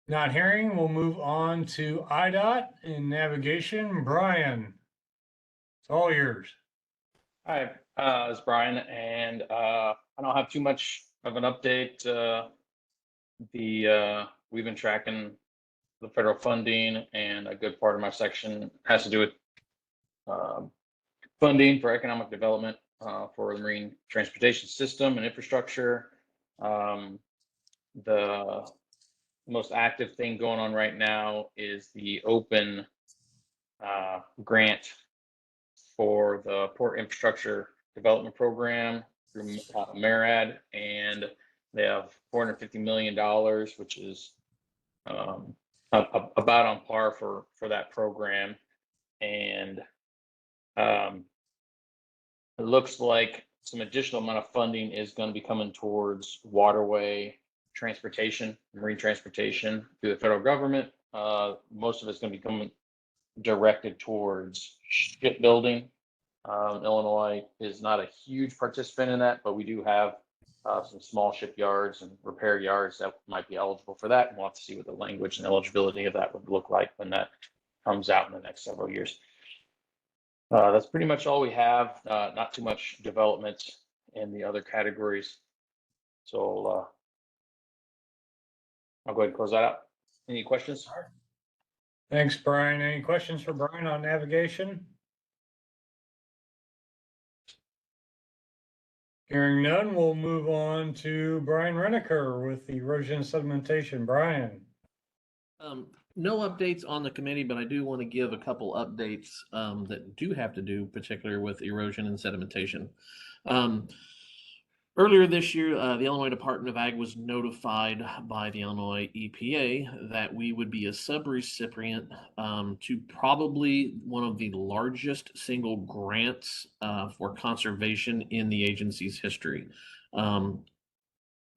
Not hearing, we'll move on to IDOT and navigation. Brian, it's all yours. Hi, it's Brian, and I don't have too much of an update. We've been tracking the federal funding, and a good part of my section has to do with funding for economic development for the marine transportation system and infrastructure. The most active thing going on right now is the open grant for the Port Infrastructure Development Program through MARAD, and they have $450 million, which is about on par for that program. And it looks like some additional amount of funding is going to be coming towards waterway transportation, marine transportation through the federal government. Most of it's going to be coming directed towards shipbuilding. Illinois is not a huge participant in that, but we do have some small shipyards and repair yards that might be eligible for that. And we'll have to see what the language and eligibility of that would look like when that comes out in the next several years. That's pretty much all we have. Not too much development in the other categories. So I'll go ahead and close that out. Any questions? Thanks, Brian. Any questions for Brian on navigation? Hearing none, we'll move on to Brian Renaker with the erosion sedimentation. Brian. No updates on the committee, but I do want to give a couple updates that do have to do particularly with erosion and sedimentation. Earlier this year, the Illinois Department of Ag was notified by the Illinois EPA that we would be a subrecipient to probably one of the largest single grants for conservation in the agency's history.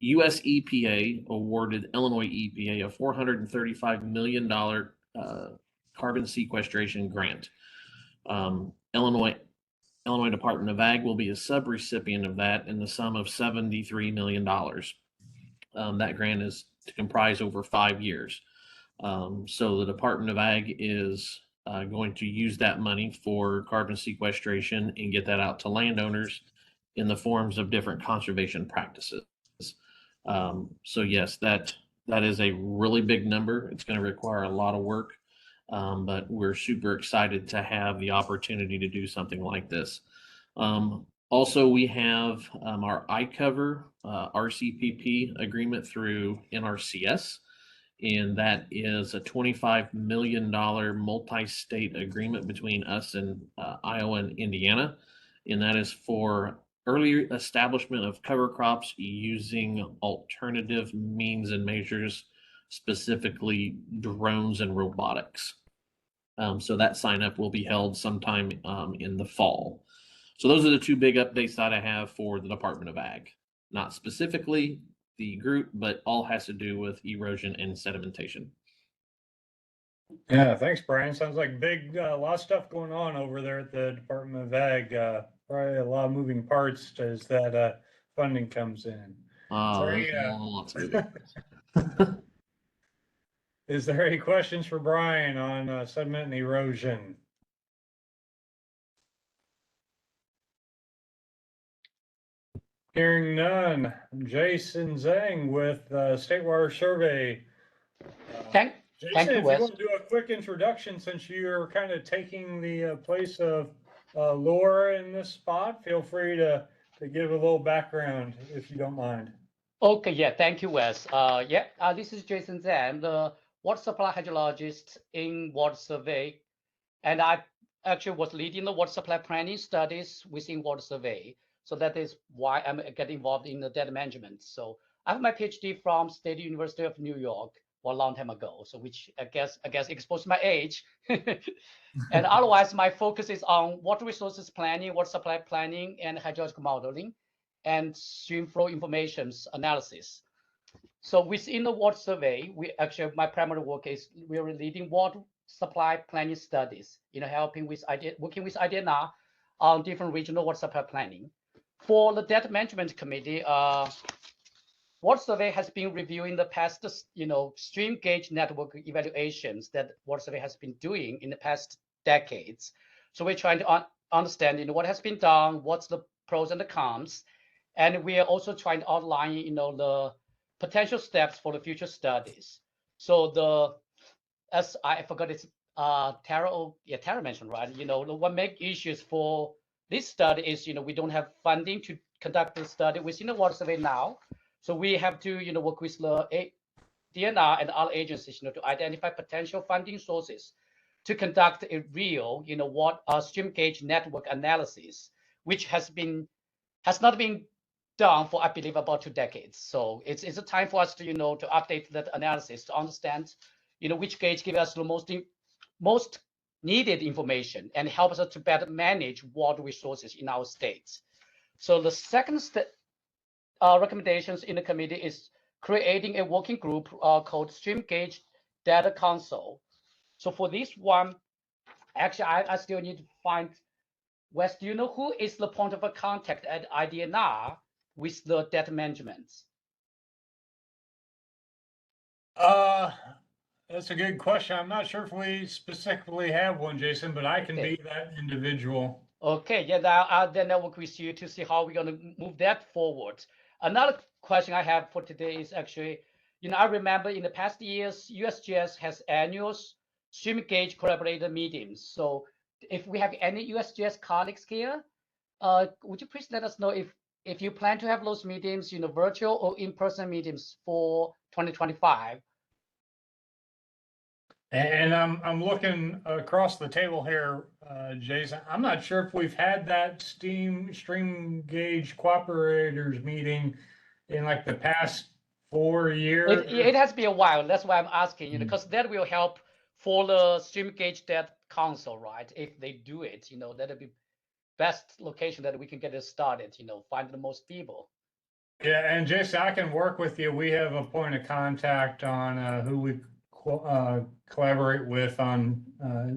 US EPA awarded Illinois EPA a $435 million carbon sequestration grant. Illinois Department of Ag will be a subrecipient of that in the sum of $73 million. That grant is to comprise over 5 years. So the Department of Ag is going to use that money for carbon sequestration and get that out to landowners in the forms of different conservation practices. So yes, that is a really big number. It's going to require a lot of work. But we're super excited to have the opportunity to do something like this. Also, we have our iCover RCPP agreement through NRCS, and that is a $25 million multi-state agreement between us and Iowa and Indiana, and that is for early establishment of cover crops using alternative means and measures, specifically drones and robotics. So that sign up will be held sometime in the fall. So those are the two big updates that I have for the Department of Ag. Not specifically the group, but all has to do with erosion and sedimentation. Yeah, thanks, Brian. Sounds like big, a lot of stuff going on over there at the Department of Ag. Probably a lot of moving parts as that funding comes in. Lots of moving parts. Is there any questions for Brian on sediment and erosion? Hearing none. Jason Zhang with State Water Survey. Thank Jason, you, if Wes. you want to do a quick introduction, since you're kind of taking the place of Laura in this spot, feel free to give a little background if you don't mind. Okay, yeah, thank you, Wes. This is Jason Zhang. I'm the water supply hydrologist in Water Survey, and I actually was leading the water supply planning studies within Water Survey. So that is why I'm getting involved in the data management. So I have my PhD from State University of New York, or a long time ago. So which I guess exposed my age. And otherwise, my focus is on water resources planning, water supply planning, and hydrological modeling, and stream flow information analysis. So within the water survey, my primary work is we're leading water supply planning studies, helping with working with IDNR on different regional water supply planning. For the data management committee, water survey has been reviewing the past, stream gauge network evaluations that water survey has been doing in the past decades. So we're trying to understand, what has been done, what's the pros and the cons, and we are also trying to outline, the potential steps for the future studies. So as I forgot, it's Tara mentioned, right? What make issues for this study is, we don't have funding to conduct the study within the water survey now. So we have to, work with the DNR and other agencies, to identify potential funding sources to conduct a real, stream gauge network analysis, which has not been done for, I believe, about 2 decades. So it's a time for us to, to update that analysis to understand, which gauge give us the most needed information and helps us to better manage water resources in our states. So the second recommendations in the committee is creating a working group called Stream Gauge Data Council. So for this one, actually, I still need to find, Wes, do you know who is the point of contact at IDNR with the data management? That's a good question. I'm not sure if we specifically have one, Jason, but I can Okay. be that individual. Okay, yeah, then I'll work with you to see how we're going to move that forward. Another question I have for today is actually, I remember in the past years, USGS has annual stream gauge collaborator meetings. So if we have any USGS colleagues here, would you please let us know if you plan to have those meetings, virtual or in-person meetings for 2025? And I'm looking across the table here, Jason. I'm not sure if we've had that stream gauge cooperators meeting in like the past 4 years. It has been a while. That's why I'm asking, because that will help for the stream gauge data council, right? If they do it, that'll be best location that we can get it started. Find the most people. Yeah, and Jason, I can work with you. We have a point of contact on who we collaborate with on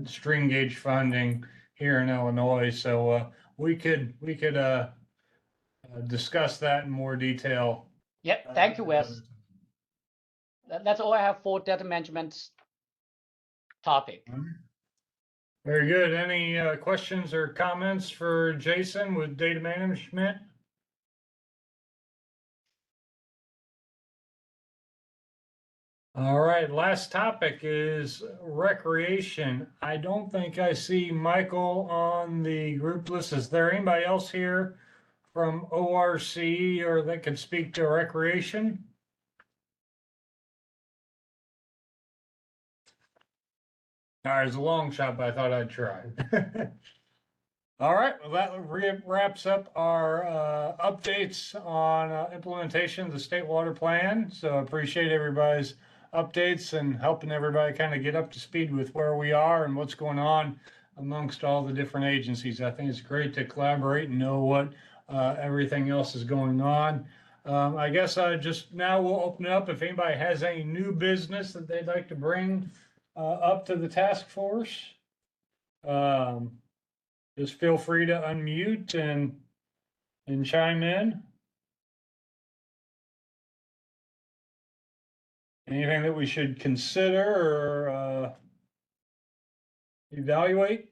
stream gauge funding here in Illinois. So we could discuss that in more detail. Yep. Thank you, Wes. That's all I have for data management topic. Very good. Any questions or comments for Jason with data management? All right, last topic is recreation. I don't think I see Michael on the group list. Is there anybody else here from ORC or that could speak to recreation? All right, it's a long shot, but I thought I'd try. All right, well, that wraps up our updates on implementation of the State Water Plan. So I appreciate everybody's updates and helping everybody kind of get up to speed with where we are and what's going on amongst all the different agencies. I think it's great to collaborate and know what everything else is going on. I guess just now we'll open it up if anybody has any new business that they'd like to bring up to the task force. Just feel free to unmute and chime in. Anything that we should consider or evaluate?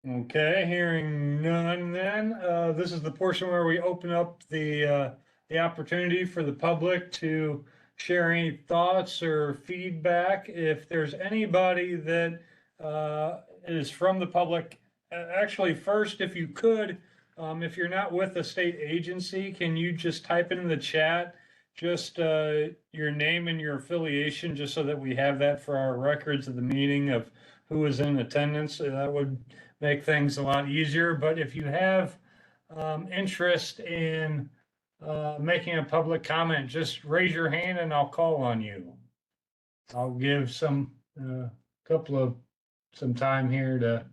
Okay, hearing none then. This is the portion where we open up the opportunity for the public to share any thoughts or feedback. If there's anybody that is from the public, actually first, if you could, if you're not with a state agency, can you just type in the chat just your name and your affiliation, just so that we have that for our records of the meeting of who was in attendance? That would make things a lot easier. But if you have interest in making a public comment, just raise your hand and I'll call on you. I'll give some time here to.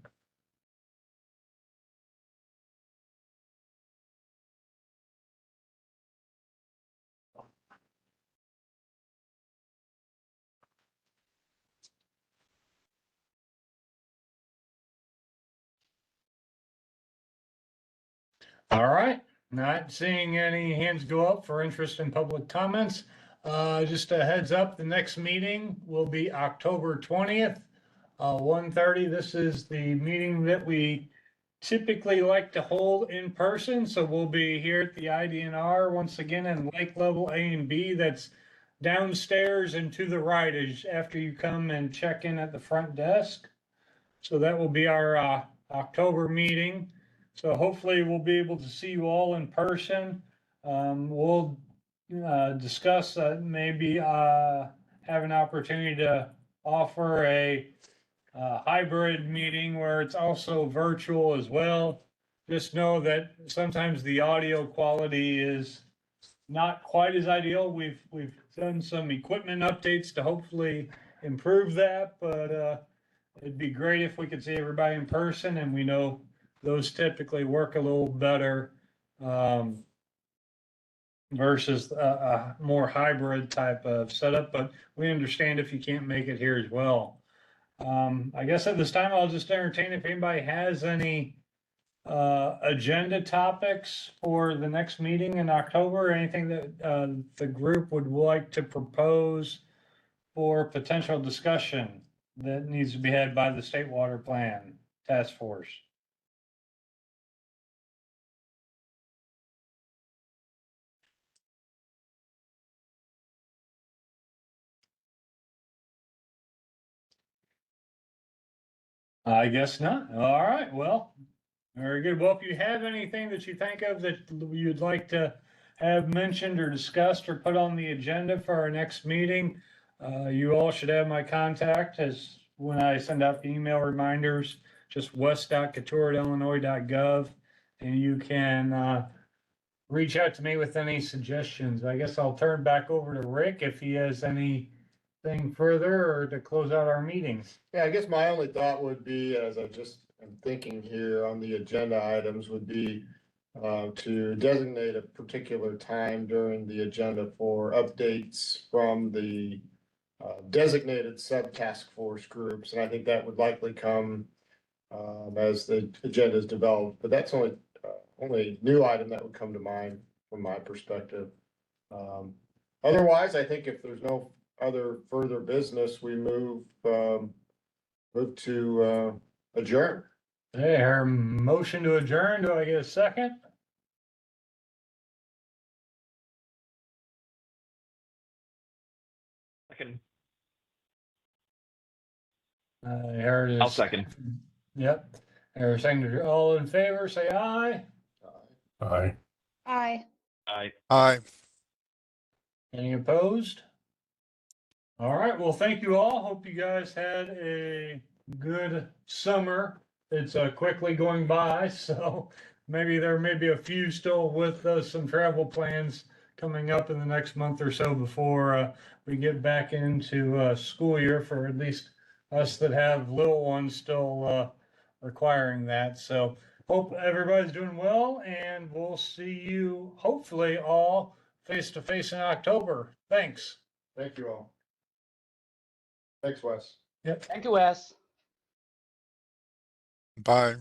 All right, not seeing any hands go up for interest in public comments. Just a heads up, the next meeting will be October 20th, 1:30. This is the meeting that we typically like to hold in person. So we'll be here at the IDNR once again in Lake Level A and B. That's downstairs and to the right is after you come and check in at the front desk. So that will be our October meeting. So hopefully we'll be able to see you all in person. We'll discuss maybe have an opportunity to offer a hybrid meeting where it's also virtual as well. Just know that sometimes the audio quality is not quite as ideal. We've done some equipment updates to hopefully improve that, but it'd be great if we could see everybody in person, and we know those typically work a little better versus a more hybrid type of setup, but we understand if you can't make it here as well. I guess at this time, I'll just entertain if anybody has any agenda topics for the next meeting in October, anything that the group would like to propose for potential discussion that needs to be had by the State Water Plan Task Force. I guess not. All right. Well, very good. Well, if you have anything that you think of that you'd like to have mentioned or discussed or put on the agenda for our next meeting, you all should have my contact as when I send out the email reminders, just west.couture@illinois.gov, and you can reach out to me with any suggestions. I guess I'll turn back over to Rick if he has anything further or to close out our meetings. Yeah, I guess my only thought would be, as I just am thinking here on the agenda items, would be to designate a particular time during the agenda for updates from the designated sub-task force groups. And I think that would likely come as the agenda is developed, but that's only new item that would come to mind from my perspective. Otherwise, I think if there's no other further business, we move to adjourn. Hey, our motion to adjourn. Do I get a second? Second. Here it is. I'll second. Yep. Here, second. All in favor, say aye. Aye. Aye. Aye. Aye. Any opposed? All right. Well, thank you all. Hope you guys had a good summer. It's quickly going by, so maybe there may be a few still with some travel plans coming up in the next month or so before we get back into school year for at least us that have little ones still requiring that. So hope everybody's doing well, and we'll see you hopefully all face to face in October. Thanks. Thank you all. Thanks, Wes. Yep. Thank you, Wes. Bye.